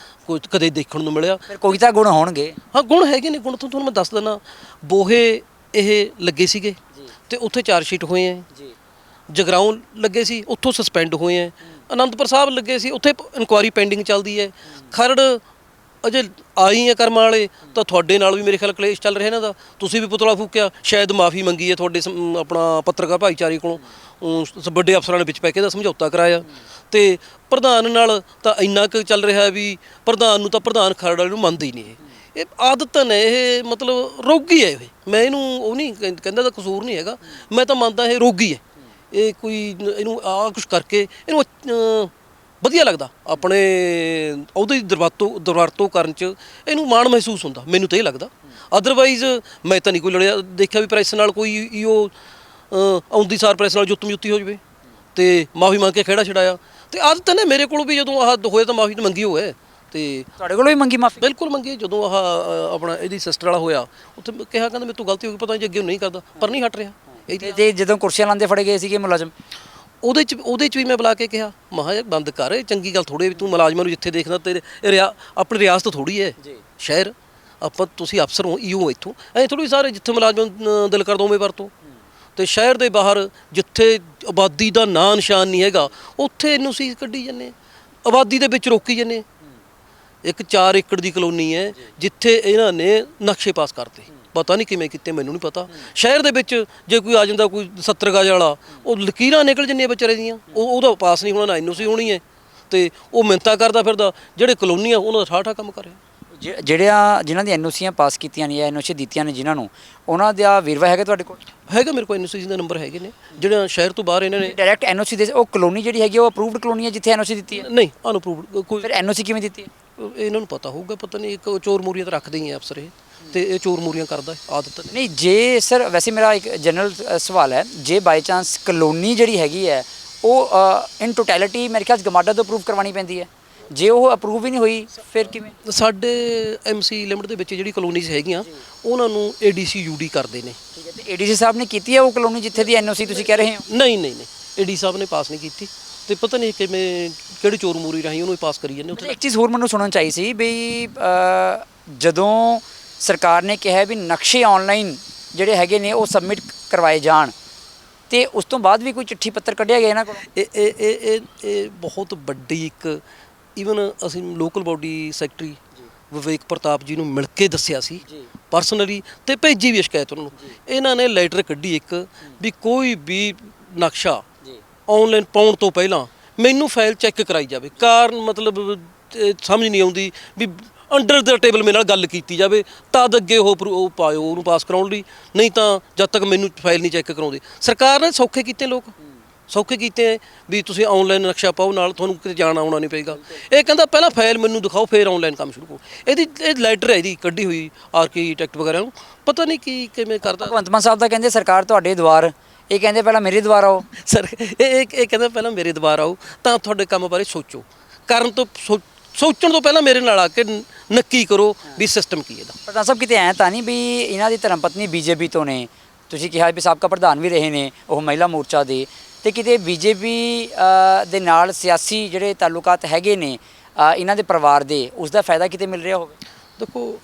ਕੋਈ ਕਦੇ ਦੇਖਣ ਨੂੰ ਮਿਲਿਆ। ਕੋਈ ਤਾਂ ਗੁਣ ਹੋਣਗੇ। ਹਾਂ ਗੁਣ ਹੈਗੇ ਨੇ, ਗੁਣ ਤੋਂ ਤੁਹਾਨੂੰ ਮੈਂ ਦੱਸ ਦਿੰਦਾ। ਬੋਹੇ ਇਹ ਲੱਗੇ ਸੀਗੇ ਤੇ ਉੱਥੇ ਚਾਰਜ ਸ਼ੀਟ ਹੋਏ ਹੈ ਜੀ। ਜਗਰਾਉਂ ਲੱਗੇ ਸੀ, ਉੱਥੋਂ ਸਸਪੈਂਡ ਹੋਏ ਹੈ। ਅਨੰਦਪੁਰ ਸਾਹਿਬ ਲੱਗੇ ਸੀ, ਉੱਥੇ ਇਨਕੁਆਇਰੀ ਪੈਂਡਿੰਗ ਚੱਲਦੀ ਹੈ। ਖਰੜ ਅਜੇ ਆਈ ਹੈ ਕਰਮਾਂ ਵਾਲੇ ਤਾਂ ਤੁਹਾਡੇ ਨਾਲ ਵੀ ਮੇਰੇ ਖਿਆਲ ਕਲੇਸ਼ ਚੱਲ ਰਿਹਾ ਇਹਨਾਂ ਦਾ। ਤੁਸੀਂ ਵੀ ਪੁਤਲਾ ਫੂਕਿਆ, ਸ਼ਾਇਦ ਮਾਫੀ ਮੰਗੀ ਹੈ ਤੁਹਾਡੇ ਆਪਣਾ ਪੱਤਰਕਾਰ ਭਾਈਚਾਰੇ ਕੋਲੋਂ, ਵੱਡੇ ਅਫਸਰਾਂ ਨੇ ਵਿੱਚ ਪੈ ਕੇ ਇਹਦਾ ਸਮਝੌਤਾ ਕਰਾਇਆ। ਤੇ ਪ੍ਰਧਾਨ ਨਾਲ ਤਾਂ ਇੰਨਾ ਕੁ ਚੱਲ ਰਿਹਾ ਵੀ ਪ੍ਰਧਾਨ ਨੂੰ ਤਾਂ ਪ੍ਰਧਾਨ ਖਰੜ ਵਾਲੇ ਨੂੰ ਮੰਨਦੇ ਹੀ ਨਹੀਂ ਇਹ ਆਦਤ ਨੇ, ਇਹ ਮਤਲਬ ਰੋਗੀ ਹੈ ਇਹ। ਮੈਂ ਇਹਨੂੰ ਉਹ ਨਹੀਂ ਕਹਿੰਦਾ ਤਾਂ ਕਸੂਰ ਨਹੀਂ ਹੈਗਾ, ਮੈਂ ਤਾਂ ਮੰਨਦਾ ਇਹ ਰੋਗੀ ਹੈ। ਇਹ ਕੋਈ ਇਹਨੂੰ ਆਹ ਕੁਛ ਕਰਕੇ ਇਹਨੂੰ ਵਧੀਆ ਲੱਗਦਾ, ਆਪਣੇ ਉਹਦੀ ਦੁਰਵਰਤੋਂ ਕਰਨ 'ਚ ਇਹਨੂੰ ਮਾਣ ਮਹਿਸੂਸ ਹੁੰਦਾ, ਮੈਨੂੰ ਤਾਂ ਇਹ ਲੱਗਦਾ। ਅਦਰਵਾਈਜ਼ ਮੈਂ ਤਾਂ ਨਹੀਂ ਕੋਈ ਲੜਿਆ ਦੇਖਿਆ ਵੀ ਪ੍ਰੈਸ ਨਾਲ ਕੋਈ ਉਹ ਆਉਂਦੀ ਸਾਰ ਪ੍ਰੈਸ ਨਾਲ ਜੁੱਤੀ ਹੋ ਜਾਵੇ ਤੇ ਮਾਫੀ ਮੰਗ ਕੇ ਖਹਿੜਾ ਛਡਾਇਆ। ਤੇ ਆਦਤ ਨੇ ਮੇਰੇ ਕੋਲ ਵੀ ਜਦੋਂ ਆਹ ਹੋਇਆ ਤਾਂ ਮਾਫੀ ਤਾਂ ਮੰਗੀ ਹੋਏ ਤੇ ਤੁਹਾਡੇ ਕੋਲੋਂ ਵੀ ਮੰਗੀ ਮਾਫੀ? ਬਿਲਕੁਲ ਮੰਗੀ। ਜਦੋਂ ਆਹ ਆਪਣਾ ਇਹਦੀ ਸਿਸਟਰ ਵਾਲਾ ਹੋਇਆ ਉੱਥੇ ਕਿਹਾ ਕਹਿੰਦਾ ਮੇਰੇ ਤੋਂ ਗਲਤੀ ਹੋ ਗਈ, ਪਤਾ ਨਹੀਂ ਅੱਗੇ ਨਹੀਂ ਕਰਦਾ, ਪਰ ਨਹੀਂ ਹਟ ਰਿਹਾ। ਤੇ ਜਦੋਂ ਕੁਰਸੀਆਂ ਲਾਉਂਦੇ ਫੜੇ ਗਏ ਸੀਗੇ ਮੁਲਾਜ਼ਮ, ਉਹਦੇ 'ਚ ਵੀ ਮੈਂ ਬੁਲਾ ਕੇ ਕਿਹਾ, ਮਹਾ ਯਾਰ ਬੰਦ ਕਰ, ਇਹ ਚੰਗੀ ਗੱਲ ਥੋੜ੍ਹੀ ਵੀ ਤੂੰ ਮੁਲਾਜ਼ਮਾਂ ਨੂੰ ਜਿੱਥੇ ਦੇਖਦਾ ਤੇਰੇ ਆਪਣੀ ਰਿਆਸਤ ਥੋੜ੍ਹੀ ਹੈ ਸ਼ਹਿਰ, ਆਪਾਂ ਤੁਸੀਂ ਅਫਸਰ ਹੋ ਈਓ ਇੱਥੋਂ, ਐਂ ਥੋੜ੍ਹੀ ਸਾਰੇ ਜਿੱਥੇ ਮੁਲਾਜ਼ਮ ਦਿਲ ਕਰਦਾ ਉਵੇਂ ਵਰਤੋਂ। ਤੇ ਸ਼ਹਿਰ ਦੇ ਬਾਹਰ ਜਿੱਥੇ ਆਬਾਦੀ ਦਾ ਨਾਂ ਨਿਸ਼ਾਨ ਨਹੀਂ ਹੈਗਾ ਉੱਥੇ ਇਹਨੂੰ ਸੀ ਕੱਢੀ ਜਾਂਦੇ, ਆਬਾਦੀ ਦੇ ਵਿੱਚ ਰੋਕੀ ਜਾਂਦੇ। ਇੱਕ 4 ਏਕੜ ਦੀ ਕਲੋਨੀ ਹੈ ਜਿੱਥੇ ਇਹਨਾਂ ਨੇ ਨਕਸ਼ੇ ਪਾਸ ਕਰਤੇ, ਪਤਾ ਨਹੀਂ ਕਿਵੇਂ ਕੀਤੇ, ਮੈਨੂੰ ਨਹੀਂ ਪਤਾ। ਸ਼ਹਿਰ ਦੇ ਵਿੱਚ ਜੇ ਕੋਈ ਆ ਜਾਂਦਾ ਕੋਈ 70 ਗਜ ਵਾਲਾ, ਉਹ ਲਕੀਰਾਂ ਨਿਕਲ ਜਾਂਦੀਆਂ ਵਿਚਾਰੇ ਦੀਆਂ, ਉਹਦਾ ਪਾਸ ਨਹੀਂ ਹੋਣਾ, ਨਾ ਇਹਨੂੰ ਸੀ ਹੋਣੀ ਹੈ। ਤੇ ਉਹ ਮਿੰਨਤਾਂ ਕਰਦਾ ਫਿਰਦਾ, ਜਿਹੜੇ ਕਲੋਨੀ ਆ ਉਹਨਾਂ ਦਾ ਠਾਠਾ ਕੰਮ ਕਰ ਰਿਹਾ। ਜਿਨ੍ਹਾਂ ਦੀ ਐਨਓਸੀਆਂ ਪਾਸ ਕੀਤੀਆਂ ਨੇ ਜਾਂ ਐਨਓਸੀ ਦਿੱਤੀਆਂ ਨੇ ਜਿਨ੍ਹਾਂ ਨੂੰ, ਉਹਨਾਂ ਦਾ ਵੇਰਵਾ ਹੈਗਾ ਤੁਹਾਡੇ ਕੋਲ? ਹੈਗਾ ਮੇਰੇ ਕੋਲ, ਐਨਓਸੀ ਦੇ ਨੰਬਰ ਹੈਗੇ ਨੇ। ਜਿਹੜਾ ਸ਼ਹਿਰ ਤੋਂ ਬਾਹਰ ਇਹਨਾਂ ਨੇ ਡਾਇਰੈਕਟ ਐਨਓਸੀ ਦੇ, ਉਹ ਕਲੋਨੀ ਜਿਹੜੀ ਹੈਗੀ ਉਹ ਅਪਰੂਵਡ ਕਲੋਨੀ ਹੈ ਜਿੱਥੇ ਐਨਓਸੀ ਦਿੱਤੀ ਹੈ? ਨਹੀਂ, ਅਨਅਪਰੂਵਡ। ਕੋਈ ਫਿਰ ਐਨਓਸੀ ਕਿਵੇਂ ਦਿੱਤੀ ਹੈ? ਇਹਨਾਂ ਨੂੰ ਪਤਾ ਹੋਊਗਾ, ਪਤਾ ਨਹੀਂ, ਇੱਕ ਚੋਰ ਮੋਰੀਆਂ ਤਾਂ ਰੱਖਦੇ ਹੀ ਆ ਅਫਸਰ ਇਹ, ਤੇ ਇਹ ਚੋਰ ਮੋਰੀਆਂ ਕਰਦਾ ਆਦਤ ਨਹੀਂ। ਜੇ ਸਰ ਵੈਸੇ ਮੇਰਾ ਇੱਕ ਜਨਰਲ ਸਵਾਲ ਹੈ, ਜੇ ਬਾਈ ਚਾਂਸ ਕਲੋਨੀ ਜਿਹੜੀ ਹੈਗੀ ਹੈ ਉਹ ਇਨ ਟੋਟੈਲਿਟੀ ਮੇਰੇ ਖਿਆਲ ਗਮਾਡਾ ਤੋਂ ਅਪਰੂਵ ਕਰਵਾਉਣੀ ਪੈਂਦੀ ਹੈ, ਜੇ ਉਹ ਅਪਰੂਵ ਹੀ ਨਹੀਂ ਹੋਈ ਫਿਰ ਕਿਵੇਂ? ਸਾਡੇ ਐਮਸੀ ਲਿਮਟ ਦੇ ਵਿੱਚ ਜਿਹੜੀ ਕਲੋਨੀਜ਼ ਹੈਗੀਆਂ ਉਹਨਾਂ ਨੂੰ ਏਡੀਸੀ ਯੂਡੀ ਕਰਦੇ ਨੇ। ਠੀਕ ਹੈ, ਤੇ ਏਡੀਸੀ ਸਾਹਿਬ ਨੇ ਕੀਤੀ ਹੈ ਉਹ ਕਲੋਨੀ ਜਿੱਥੇ ਦੀ ਐਨਓਸੀ ਤੁਸੀਂ ਕਹਿ ਰਹੇ ਹੋ? ਨਹੀਂ, ਏਡੀ ਸਾਹਿਬ ਨੇ ਪਾਸ ਨਹੀਂ ਕੀਤੀ, ਤੇ ਪਤਾ ਨਹੀਂ ਕਿਵੇਂ ਕਿਹੜੀ ਚੋਰ ਮੋਰੀ ਰਾਹੀਂ ਉਹਨੂੰ ਪਾਸ ਕਰੀ ਜਾਂਦੇ ਉੱਥੇ। ਇੱਕ ਚੀਜ਼ ਹੋਰ ਮੈਨੂੰ ਸੁਣਨ ਚਾਹੀ ਸੀ ਵੀ ਜਦੋਂ ਸਰਕਾਰ ਨੇ ਕਿਹਾ ਵੀ ਨਕਸ਼ੇ ਆਨਲਾਈਨ ਜਿਹੜੇ ਹੈਗੇ ਨੇ ਉਹ ਸਬਮਿਟ ਕਰਵਾਏ ਜਾਣ, ਤੇ ਉਸ ਤੋਂ ਬਾਅਦ ਵੀ ਕੋਈ ਚਿੱਠੀ ਪੱਤਰ ਕੱਢਿਆ ਗਿਆ ਇਹਨਾਂ ਕੋਲ? ਇਹ ਬਹੁਤ ਵੱਡੀ ਇੱਕ, ਈਵਨ ਅਸੀਂ ਲੋਕਲ ਬਾਡੀ ਸੈਕਟਰੀ ਵਿਵੇਕ ਪ੍ਰਤਾਪ ਜੀ ਨੂੰ ਮਿਲ ਕੇ ਦੱਸਿਆ ਸੀ ਪਰਸਨਲੀ, ਤੇ ਭੇਜੀ ਵੀ ਸ਼ਿਕਾਇਤ ਉਹਨਾਂ ਨੂੰ। ਇਹਨਾਂ ਨੇ ਲੈਟਰ ਕੱਢੀ ਇੱਕ ਵੀ ਕੋਈ ਵੀ ਨਕਸ਼ਾ ਆਨਲਾਈਨ ਪਾਉਣ ਤੋਂ ਪਹਿਲਾਂ ਮੈਨੂੰ ਫਾਈਲ ਚੈੱਕ ਕਰਾਈ ਜਾਵੇ। ਕਾਰਨ ਮਤਲਬ ਸਮਝ ਨਹੀਂ ਆਉਂਦੀ ਵੀ ਅੰਡਰ ਦਾ ਟੇਬਲ ਮੇਰੇ ਨਾਲ ਗੱਲ ਕੀਤੀ ਜਾਵੇ ਤਦ ਅੱਗੇ ਉਹ ਪਾਇਓ ਉਹਨੂੰ ਪਾਸ ਕਰਾਉਣ ਲਈ, ਨਹੀਂ ਤਾਂ ਜਦ ਤੱਕ ਮੈਨੂੰ ਫਾਈਲ ਨਹੀਂ ਚੈੱਕ ਕਰਾਉਂਦੇ। ਸਰਕਾਰ ਨੇ ਸੌਖੇ ਕੀਤੇ, ਲੋਕ ਸੌਖੇ ਕੀਤੇ ਵੀ ਤੁਸੀਂ ਆਨਲਾਈਨ ਨਕਸ਼ਾ ਪਾਓ, ਨਾਲ ਤੁਹਾਨੂੰ ਕਿਤੇ ਜਾਣਾ ਆਉਣਾ ਨਹੀਂ ਪਏਗਾ। ਇਹ ਕਹਿੰਦਾ ਪਹਿਲਾਂ ਫਾਈਲ ਮੈਨੂੰ ਦਿਖਾਓ ਫਿਰ ਆਨਲਾਈਨ ਕੰਮ ਸ਼ੁਰੂ ਕਰੋ। ਇਹ ਲੈਟਰ ਹੈ ਇਹਦੀ ਕੱਢੀ ਹੋਈ ਆਰਕੀਟੈਕਟ ਵਗੈਰਾ ਨੂੰ, ਪਤਾ ਨਹੀਂ ਕਿਵੇਂ ਕਰਦਾ। ਭਗਵੰਤ ਮਾਨ ਸਾਹਿਬ ਤਾਂ ਕਹਿੰਦੇ ਸਰਕਾਰ ਤੁਹਾਡੇ ਦੁਆਰ, ਇਹ ਕਹਿੰਦੇ ਪਹਿਲਾਂ ਮੇਰੇ ਦੁਆਰ ਆਓ। ਸਰ ਇਹ ਕਹਿੰਦਾ ਪਹਿਲਾਂ ਮੇਰੇ ਦੁਆਰ ਆਓ ਤਾਂ ਤੁਹਾਡੇ ਕੰਮ ਬਾਰੇ ਸੋਚੋ, ਕਰਨ ਤੋਂ ਸੋਚਣ ਤੋਂ ਪਹਿਲਾਂ ਮੇਰੇ ਨਾਲ ਆ ਕੇ ਨੱਕੀ ਕਰੋ ਵੀ ਸਿਸਟਮ ਕੀ ਇਹਦਾ। ਪ੍ਰਧਾਨ ਸਾਹਿਬ ਕਿਤੇ ਐਂ ਤਾਂ ਨਹੀਂ ਵੀ ਇਹਨਾਂ ਦੀ ਧਰਮ ਪਤਨੀ ਬੀਜੇਪੀ ਤੋਂ ਨੇ, ਤੁਸੀਂ ਕਿਹਾ ਵੀ ਸਾਬਕਾ ਪ੍ਰਧਾਨ ਵੀ ਰਹੇ ਨੇ ਉਹ ਮਹਿਲਾ ਮੋਰਚਾ ਦੇ, ਤੇ ਕਿਤੇ ਬੀਜੇਪੀ ਦੇ ਨਾਲ ਸਿਆਸੀ ਜਿਹੜੇ ਤਾਲੁਕਾਤ ਹੈਗੇ ਨੇ ਇਹਨਾਂ ਦੇ ਪਰਿਵਾਰ ਦੇ, ਉਸ ਦਾ ਫਾਇਦਾ ਕਿਤੇ ਮਿਲ ਰਿਹਾ ਹੋਵੇ? ਦੇਖੋ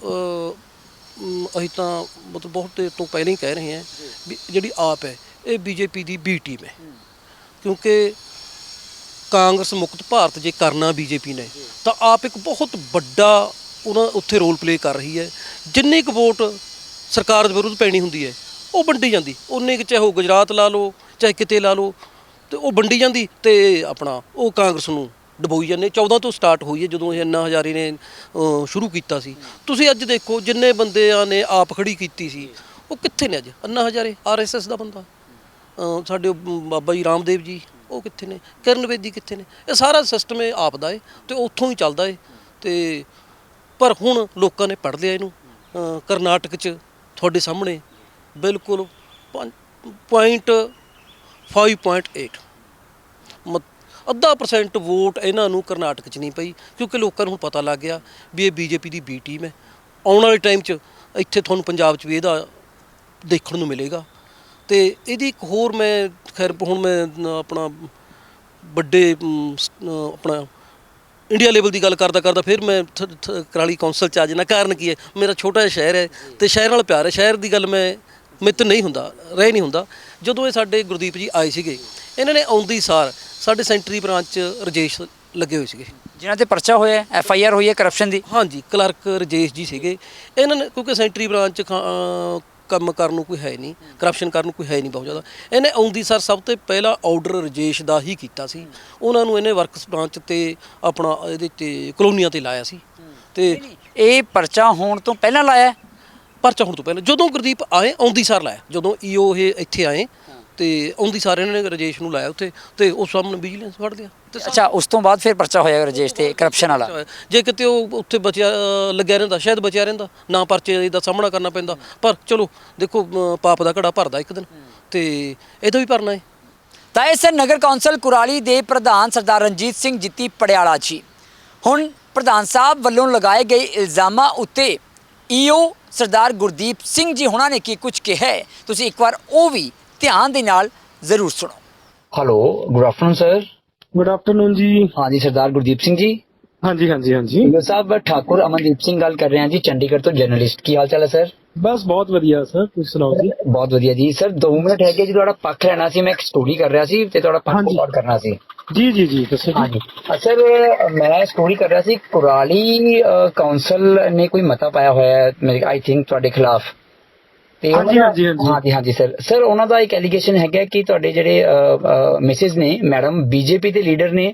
ਅਸੀਂ ਤਾਂ ਮਤਲਬ ਬਹੁਤ ਤੋਂ ਪਹਿਲਾਂ ਹੀ ਕਹਿ ਰਹੇ ਹਾਂ ਵੀ ਜਿਹੜੀ ਆਪ ਹੈ ਇਹ ਬੀਜੇਪੀ ਦੀ ਬੀ ਟੀਮ ਹੈ, ਕਿਉਂਕਿ ਕਾਂਗਰਸ ਮੁਕਤ ਭਾਰਤ ਜੇ ਕਰਨਾ ਬੀਜੇਪੀ ਨੇ ਤਾਂ ਆਪ ਇੱਕ ਬਹੁਤ ਵੱਡਾ ਉਹਨਾਂ ਉੱਥੇ ਰੋਲ ਪਲੇ ਕਰ ਰਹੀ ਹੈ। ਜਿੰਨੀ ਕੁ ਵੋਟ ਸਰਕਾਰ ਦੇ ਵਿਰੁੱਧ ਪੈਣੀ ਹੁੰਦੀ ਹੈ ਉਹ ਵੰਡੀ ਜਾਂਦੀ, ਉਨੇ ਕੁ ਚਾਹੇ ਉਹ ਗੁਜਰਾਤ ਲਾ ਲਓ ਚਾਹੇ ਕਿਤੇ ਲਾ ਲਓ, ਤੇ ਉਹ ਵੰਡੀ ਜਾਂਦੀ ਤੇ ਆਪਣਾ ਉਹ ਕਾਂਗਰਸ ਨੂੰ ਡਬੋਈ ਜਾਂਦੇ। 14 ਤੋਂ ਸਟਾਰਟ ਹੋਈ ਹੈ ਜਦੋਂ ਇਹ ਅੰਨਾ ਹਜ਼ਾਰੇ ਨੇ ਸ਼ੁਰੂ ਕੀਤਾ ਸੀ। ਤੁਸੀਂ ਅੱਜ ਦੇਖੋ ਜਿੰਨੇ ਬੰਦਿਆਂ ਨੇ ਆਪ ਖੜੀ ਕੀਤੀ ਸੀ ਉਹ ਕਿੱਥੇ ਨੇ ਅੱਜ? ਅੰਨਾ ਹਜ਼ਾਰੇ RSS ਦਾ ਬੰਦਾ, ਸਾਡੇ ਬਾਬਾ ਜੀ ਰਾਮਦੇਵ ਜੀ ਉਹ ਕਿੱਥੇ ਨੇ, ਕਿਰਨ ਬੇਦੀ ਕਿੱਥੇ ਨੇ? ਇਹ ਸਾਰਾ ਸਿਸਟਮ ਇਹ ਆਪ ਦਾ ਹੈ ਤੇ ਉੱਥੋਂ ਹੀ ਚੱਲਦਾ ਹੈ। ਤੇ ਪਰ ਹੁਣ ਲੋਕਾਂ ਨੇ ਪੜ੍ਹ ਲਿਆ ਇਹਨੂੰ। ਕਰਨਾਟਕ 'ਚ ਤੁਹਾਡੇ ਸਾਹਮਣੇ ਬਿਲਕੁਲ 5.8 0.5% ਵੋਟ ਇਹਨਾਂ ਨੂੰ ਕਰਨਾਟਕ 'ਚ ਨਹੀਂ ਪਈ, ਕਿਉਂਕਿ ਲੋਕਾਂ ਨੂੰ ਹੁਣ ਪਤਾ ਲੱਗ ਗਿਆ ਵੀ ਇਹ ਬੀਜੇਪੀ ਦੀ ਬੀ ਟੀਮ ਹੈ। ਆਉਣ ਵਾਲੇ ਟਾਈਮ 'ਚ ਇੱਥੇ ਤੁਹਾਨੂੰ ਪੰਜਾਬ 'ਚ ਵੀ ਇਹਦਾ ਦੇਖਣ ਨੂੰ ਮਿਲੇਗਾ। ਤੇ ਇਹਦੀ ਇੱਕ ਹੋਰ ਮੈਂ ਖੈਰ ਹੁਣ ਮੈਂ ਆਪਣਾ ਵੱਡੇ ਆਪਣਾ ਇੰਡੀਆ ਲੈਵਲ ਦੀ ਗੱਲ ਕਰਦਾ ਫਿਰ ਮੈਂ ਕਰਾਲੀ ਕੌਂਸਲ 'ਚ ਆ ਜਾਣਾ। ਕਾਰਨ ਕੀ ਹੈ, ਮੇਰਾ ਛੋਟਾ ਜਿਹਾ ਸ਼ਹਿਰ ਹੈ ਤੇ ਸ਼ਹਿਰ ਨਾਲ ਪਿਆਰ ਹੈ। ਸ਼ਹਿਰ ਦੀ ਗੱਲ ਮੇਰੇ ਤੋਂ ਨਹੀਂ ਹੁੰਦਾ। ਜਦੋਂ ਇਹ ਸਾਡੇ ਗੁਰਦੀਪ ਜੀ ਆਏ ਸੀਗੇ, ਇਹਨਾਂ ਨੇ ਆਉਂਦੀ ਸਾਰ ਸਾਡੇ ਸੈਂਟਰੀ ਬ੍ਰਾਂਚ 'ਚ ਰਜੇਸ਼ ਲੱਗੇ ਹੋਏ ਸੀਗੇ। ਜਿਨ੍ਹਾਂ ਤੇ ਪਰਚਾ ਹੋਇਆ FIR ਹੋਈ ਹੈ ਕਰਪਸ਼ਨ ਦੀ। ਹਾਂਜੀ, ਕਲਰਕ ਰਜੇਸ਼ ਜੀ ਸੀਗੇ। ਇਹਨਾਂ ਨੇ ਕਿਉਂਕਿ ਸੈਂਟਰੀ ਬ੍ਰਾਂਚ 'ਚ ਕੰਮ ਕਰਨ ਨੂੰ ਕੋਈ ਹੈ ਨਹੀਂ, ਕਰਪਸ਼ਨ ਕਰਨ ਨੂੰ ਕੋਈ ਹੈ ਨਹੀਂ ਬਹੁਤ ਜ਼ਿਆਦਾ। ਇਹਨੇ ਆਉਂਦੀ ਸਰ ਸਭ ਤੋਂ ਪਹਿਲਾਂ ਆਰਡਰ ਰਜੇਸ਼ ਦਾ ਹੀ ਕੀਤਾ ਸੀ। ਉਹਨਾਂ ਨੂੰ ਇਹਨੇ ਵਰਕਸ ਬ੍ਰਾਂਚ ਤੇ ਆਪਣਾ ਇਹਦੇ ਤੇ ਕਲੋਨੀਆਂ ਤੇ ਲਾਇਆ ਸੀ। ਤੇ ਇਹ ਪਰਚਾ ਹੋਣ ਤੋਂ ਪਹਿਲਾਂ ਲਾਇਆ ਹੈ? ਪਰਚਾ ਹੋਣ ਤੋਂ ਪਹਿਲਾਂ ਜਦੋਂ ਗੁਰਦੀਪ ਆਏ ਆਉਂਦੀ ਸਾਰ ਲਾਇਆ, ਜਦੋਂ EO ਇਹ ਇੱਥੇ ਆਏ ਤੇ ਆਉਂਦੀ ਸਾਰ ਇਹਨਾਂ ਨੇ ਰਜੇਸ਼ ਨੂੰ ਲਾਇਆ ਉੱਥੇ, ਤੇ ਉਸ ਸਾਹਮਣੇ ਵਿਜੀਲੈਂਸ ਫੜ ਲਿਆ। ਤੇ ਅੱਛਾ, ਉਸ ਤੋਂ ਬਾਅਦ ਫਿਰ ਪਰਚਾ ਹੋਇਆ ਰਜੇਸ਼ ਤੇ ਕਰਪਸ਼ਨ ਵਾਲਾ। ਜੇ ਕਿਤੇ ਉਹ ਉੱਥੇ ਬਚਿਆ ਲੱਗਿਆ ਰਹਿੰਦਾ ਸ਼ਾਇਦ ਬਚਿਆ ਰਹਿੰਦਾ, ਨਾ ਪਰਚੇ ਦਾ ਸਾਹਮਣਾ ਕਰਨਾ ਪੈਂਦਾ। ਪਰ ਚਲੋ ਦੇਖੋ, ਪਾਪ ਦਾ ਘੜਾ ਭਰਦਾ ਇੱਕ ਦਿਨ, ਤੇ ਇਹਦਾ ਵੀ ਭਰਨਾ ਹੈ। ਤਾਂ ਇਸ ਨਗਰ ਕੌਂਸਲ ਕੁਰਾਲੀ ਦੇ ਪ੍ਰਧਾਨ ਸਰਦਾਰ ਰਣਜੀਤ ਸਿੰਘ ਜਿੱਤੀ ਪੜਿਆਲਾ ਜੀ ਹੁਣ ਪ੍ਰਧਾਨ ਸਾਹਿਬ ਵੱਲੋਂ ਲਗਾਏ ਗਏ ਇਲਜ਼ਾਮਾਂ ਉੱਤੇ EO ਸਰਦਾਰ ਗੁਰਦੀਪ ਸਿੰਘ ਜੀ ਹੁਣਾਂ ਨੇ ਕੀ ਕੁਝ ਕਿਹਾ ਹੈ, ਤੁਸੀਂ ਇੱਕ ਵਾਰ ਉਹ ਵੀ ਧਿਆਨ ਦੇ ਨਾਲ ਜ਼ਰੂਰ ਸੁਣੋ। Hello, good afternoon sir. Good afternoon ਜੀ। ਹਾਂਜੀ, ਸਰਦਾਰ ਗੁਰਦੀਪ ਸਿੰਘ ਜੀ। ਹਾਂਜੀ ਹਾਂਜੀ ਹਾਂਜੀ ਈਓ ਸਾਹਿਬ, ਠਾਕੁਰ ਅਮਨਦੀਪ ਸਿੰਘ ਗੱਲ ਕਰ ਰਹੇ ਹਾਂ ਜੀ, ਚੰਡੀਗੜ੍ਹ ਤੋਂ ਜਰਨਲਿਸਟ। ਕੀ ਹਾਲ ਚਾਲ ਹੈ ਸਰ? ਬਸ ਬਹੁਤ ਵਧੀਆ ਸਰ, ਤੁਸੀਂ ਸੁਣਾਓ ਜੀ। ਬਹੁਤ ਵਧੀਆ ਜੀ। ਸਰ 2 ਮਿੰਟ ਹੈਗੇ ਜੀ, ਤੁਹਾਡਾ ਪੱਖ ਲੈਣਾ ਸੀ। ਮੈਂ ਇੱਕ ਸਟੋਰੀ ਕਰ ਰਿਹਾ ਸੀ ਤੇ ਤੁਹਾਡਾ ਪੱਖ ਰਿਕਾਰਡ ਕਰਨਾ ਸੀ। ਜੀ ਜੀ ਜੀ ਦੱਸੋ ਜੀ। ਹਾਂਜੀ ਸਰ, ਮੈਂ ਸਟੋਰੀ ਕਰ ਰਿਹਾ ਸੀ, ਕੁਰਾਲੀ ਕਾਉਂਸਲ ਨੇ ਕੋਈ ਮਤਾ ਪਾਇਆ ਹੋਇਆ ਹੈ ਮੇਰੇ ਆਈ ਥਿੰਕ ਤੁਹਾਡੇ ਖਿਲਾਫ। ਤੇ ਹਾਂਜੀ ਹਾਂਜੀ ਹਾਂਜੀ ਹਾਂਜੀ ਹਾਂਜੀ ਸਰ ਉਹਨਾਂ ਦਾ ਇੱਕ ਐਲੀਗੇਸ਼ਨ ਹੈਗਾ ਕਿ ਤੁਹਾਡੇ ਜਿਹੜੇ ਮਿਸਿਸ ਨੇ ਮੈਡਮ BJP ਦੇ ਲੀਡਰ ਨੇ,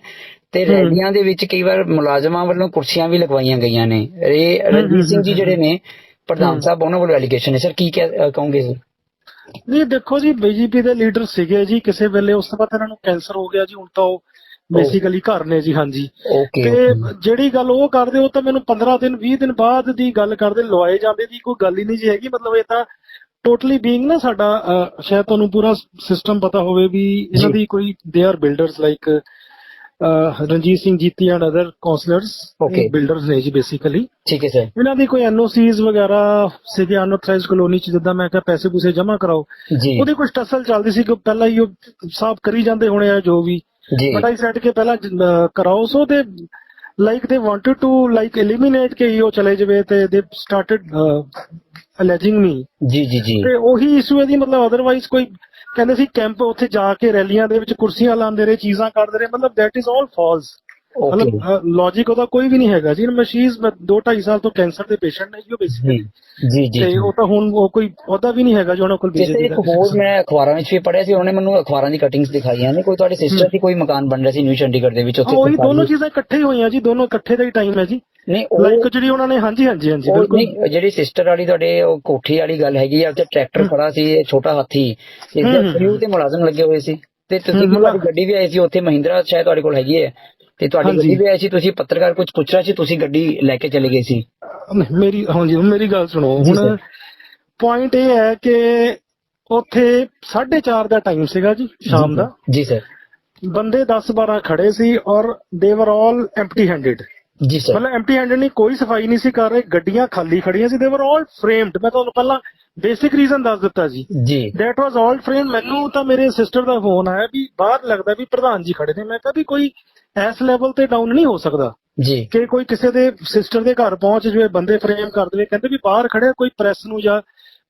ਤੇ ਰੈਲੀਆਂ ਦੇ ਵਿੱਚ ਕਈ ਵਾਰ ਮੁਲਾਜ਼ਮਾਂ ਵੱਲੋਂ ਕੁਰਸੀਆਂ ਵੀ ਲਗਵਾਈਆਂ ਗਈਆਂ ਨੇ। ਰਣਜੀਤ ਸਿੰਘ ਜੀ ਜਿਹੜੇ ਨੇ ਪ੍ਰਧਾਨ ਸਾਹਿਬ, ਉਹਨਾਂ ਵੱਲੋਂ ਐਲੀਗੇਸ਼ਨ ਹੈ ਸਰ। ਕੀ ਕਹੋਗੇ ਸਰ? ਨਹੀਂ ਦੇਖੋ ਜੀ, BJP ਦੇ ਲੀਡਰ ਸੀਗੇ ਜੀ ਕਿਸੇ ਵੇਲੇ, ਉਸ ਤੋਂ ਬਾਅਦ ਇਹਨਾਂ ਨੂੰ ਕੈਂਸਰ ਹੋ ਗਿਆ ਜੀ, ਹੁਣ ਤਾਂ ਉਹ ਬੇਸਿਕਲੀ ਘਰ ਨੇ ਜੀ। ਹਾਂਜੀ, ਤੇ ਜਿਹੜੀ ਗੱਲ ਉਹ ਕਰਦੇ, ਉਹ ਤਾਂ ਮੈਨੂੰ 15 ਦਿਨ 20 ਦਿਨ ਬਾਅਦ ਦੀ ਗੱਲ ਕਰਦੇ, ਲਵਾਏ ਜਾਂਦੇ ਦੀ ਕੋਈ ਗੱਲ ਹੀ ਨਹੀਂ ਜੀ ਹੈਗੀ। ਮਤਲਬ ਇਹ ਤਾਂ ਟੋਟਲੀ ਬੀਇੰਗ ਨਾ ਸਾਡਾ, ਸ਼ਾਇਦ ਤੁਹਾਨੂੰ ਪੂਰਾ ਸਿਸਟਮ ਪਤਾ ਹੋਵੇ ਵੀ ਇਹਨਾਂ ਦੀ ਕੋਈ they are builders like Ranjit Singh Jeeti and other councillors builders ਨੇ ਜੀ ਬੇਸਿਕਲੀ। ਠੀਕ ਹੈ ਸਰ। ਇਹਨਾਂ ਦੀ ਕੋਈ NOCs ਵਗੈਰਾ ਸੀਗੇ ਅਨਆਥੋਰਾਈਜ਼ਡ ਕਲੋਨੀ ਚ, ਜਿੱਦਾਂ ਮੈਂ ਕਿਹਾ ਪੈਸੇ ਪੂਸੇ ਜਮ੍ਹਾਂ ਕਰਾਓ, ਉਹਦੀ ਕੁਝ ਟਸਲ ਚੱਲਦੀ ਸੀ ਕਿ ਪਹਿਲਾਂ ਹੀ ਉਹ ਸਾਫ਼ ਕਰੀ ਜਾਂਦੇ ਹੋਣੇ ਆ ਜੋ ਵੀ, ਬਟ ਆਈ ਸੈਟ ਕੇ ਪਹਿਲਾਂ ਕਰਾਓ। ਸੋ they like they wanted to like eliminate ਕੇ ਉਹ ਚਲੇ ਜਾਵੇ, ਤੇ ਦੇ ਸਟਾਰਟਡ ਅਲੈਜਿੰਗ ਮੀ। ਜੀ ਜੀ ਜੀ। ਤੇ ਉਹੀ ਇਸ਼ੂ ਹੈ ਜੀ। ਮਤਲਬ ਅਦਰਵਾਈਜ਼ ਕੋਈ ਕਹਿੰਦੇ ਸੀ ਕੈਂਪ ਉੱਥੇ ਜਾ ਕੇ ਰੈਲੀਆਂ ਦੇ ਵਿੱਚ ਕੁਰਸੀਆਂ ਲਾਉਂਦੇ ਰਹੇ, ਚੀਜ਼ਾਂ ਕਰਦੇ ਰਹੇ, ਮਤਲਬ ਦੈਟ ਇਜ਼ ਆਲ ਫਾਲਸ। ਮਤਲਬ ਲੌਜੀਕ ਉਹਦਾ ਕੋਈ ਵੀ ਨਹੀਂ ਹੈਗਾ ਜੀ। ਮਸ਼ੀਜ਼ 2-2.5 ਸਾਲ ਤੋਂ ਕੈਂਸਰ ਦੇ ਪੇਸ਼ੈਂਟ ਨੇ ਜੀ ਉਹ ਬੇਸਿਕਲੀ। ਜੀ ਜੀ। ਤੇ ਉਹ ਤਾਂ ਹੁਣ ਉਹ ਕੋਈ ਉਹਦਾ ਵੀ ਨਹੀਂ ਹੈਗਾ ਜੋ ਉਹਨਾਂ ਕੋਲ BJP ਦਾ। ਹੋਰ ਮੈਂ ਅਖਬਾਰਾਂ ਵਿੱਚ ਵੀ ਪੜ੍ਹਿਆ ਸੀ, ਉਹਨੇ ਮੈਨੂੰ ਅਖਬਾਰਾਂ ਦੀ ਕਟਿੰਗਸ ਦਿਖਾਈਆਂ ਨੇ। ਕੋਈ ਤੁਹਾਡੇ ਸਿਸਟਰ ਦੀ ਕੋਈ ਮਕਾਨ ਬਣ ਰਿਹਾ ਸੀ ਨਿਊ ਚੰਡੀਗੜ੍ਹ ਦੇ ਵਿੱਚ, ਉੱਥੇ ਉਹੀ ਦੋਨੋਂ ਚੀਜ਼ਾਂ ਇਕੱਠੇ ਹੀ ਹੋਈਆਂ ਜੀ, ਦੋਨੋਂ ਇਕੱਠੇ ਦਾ ਹੀ ਟਾਈਮ ਹੈ ਜੀ। ਨਹੀਂ ਲਾਈਕ ਜਿਹੜੀ ਉਹਨਾਂ ਨੇ, ਹਾਂਜੀ ਹਾਂਜੀ ਹਾਂਜੀ ਬਿਲਕੁਲ। ਜਿਹੜੀ ਸਿਸਟਰ ਵਾਲੀ ਤੁਹਾਡੇ ਉਹ ਕੋਠੀ ਵਾਲੀ ਗੱਲ ਹੈਗੀ ਆ, ਉੱਥੇ ਟਰੈਕਟਰ ਖੜਾ ਸੀ, ਛੋਟਾ ਹਾਥੀ, ਤੇ ਮੁਲਾਜ਼ਮ ਲੱਗੇ ਹੋਏ ਸੀ, ਤੇ ਤੁਸੀਂ ਤੁਹਾਡੀ ਗੱਡੀ ਵੀ ਆਈ ਸੀ ਉੱਥੇ, ਮਹਿੰਦਰਾ ਸ਼ਾਇਦ ਤੁਹਾਡੇ ਕੋਲ ਹੈਗੀ ਹੈ, ਤੇ ਤੁਹਾਡੀ ਗੱਡੀ ਵੀ ਆਈ ਸੀ, ਤੁਸੀਂ ਪੱਤਰਕਾਰ ਕੁਝ ਪੁੱਛ ਰਿਹਾ ਸੀ, ਤੁਸੀਂ ਗੱਡੀ ਲੈ ਕੇ ਚਲੇ ਗਏ ਸੀ। ਮੇਰੀ ਹਾਂਜੀ ਮੇਰੀ ਗੱਲ ਸੁਣੋ ਹੁਣ। ਪੁਆਇੰਟ ਇਹ ਹੈ ਕਿ ਉੱਥੇ 4:30 ਦਾ ਟਾਈਮ ਸੀਗਾ ਜੀ ਸ਼ਾਮ ਦਾ। ਜੀ ਸਰ। ਬੰਦੇ 10-12 ਖੜੇ ਸੀ ਔਰ ਦੇ ਵਰ ਆਲ ਐਮਪਟੀ ਹੈਂਡਡ। ਜੀ ਸਰ। ਮਤਲਬ ਐਮਪਟੀ ਹੈਂਡਡ ਨਹੀਂ, ਕੋਈ ਸਫਾਈ ਨਹੀਂ ਸੀ ਕਰ ਰਹੇ, ਗੱਡੀਆਂ ਖਾਲੀ ਖੜੀਆਂ ਸੀ। ਦੇ ਵਰ ਆਲ ਫਰੇਮਡ। ਮੈਂ ਤੁਹਾਨੂੰ ਪਹਿਲਾਂ ਬੇਸਿਕ ਰੀਜ਼ਨ ਦੱਸ ਦਿੱਤਾ ਜੀ। ਜੀ। ਦੈਟ ਵਾਸ ਆਲ ਫਰੇਮਡ। ਮੈਨੂੰ ਤਾਂ ਮੇਰੇ ਸਿਸਟਰ ਦਾ ਫੋਨ ਆਇਆ ਵੀ ਬਾਹਰ ਲੱਗਦਾ ਵੀ ਪ੍ਰਧਾਨ ਜੀ ਖੜੇ ਨੇ। ਮੈਂ ਕਿਹਾ ਵੀ ਕੋਈ ਇਸ ਲੈਵਲ ਤੇ ਡਾਊਨ ਨਹੀਂ ਹੋ ਸਕਦਾ ਜੀ ਕਿ ਕੋਈ ਕਿਸੇ ਦੇ ਸਿਸਟਰ ਦੇ ਘਰ ਪਹੁੰਚ ਜਾਵੇ, ਬੰਦੇ ਫਰੇਮ ਕਰ ਦੇਵੇ। ਕਹਿੰਦੇ ਵੀ ਬਾਹਰ ਖੜੇ ਕੋਈ ਪ੍ਰੈਸ ਨੂੰ ਜਾਂ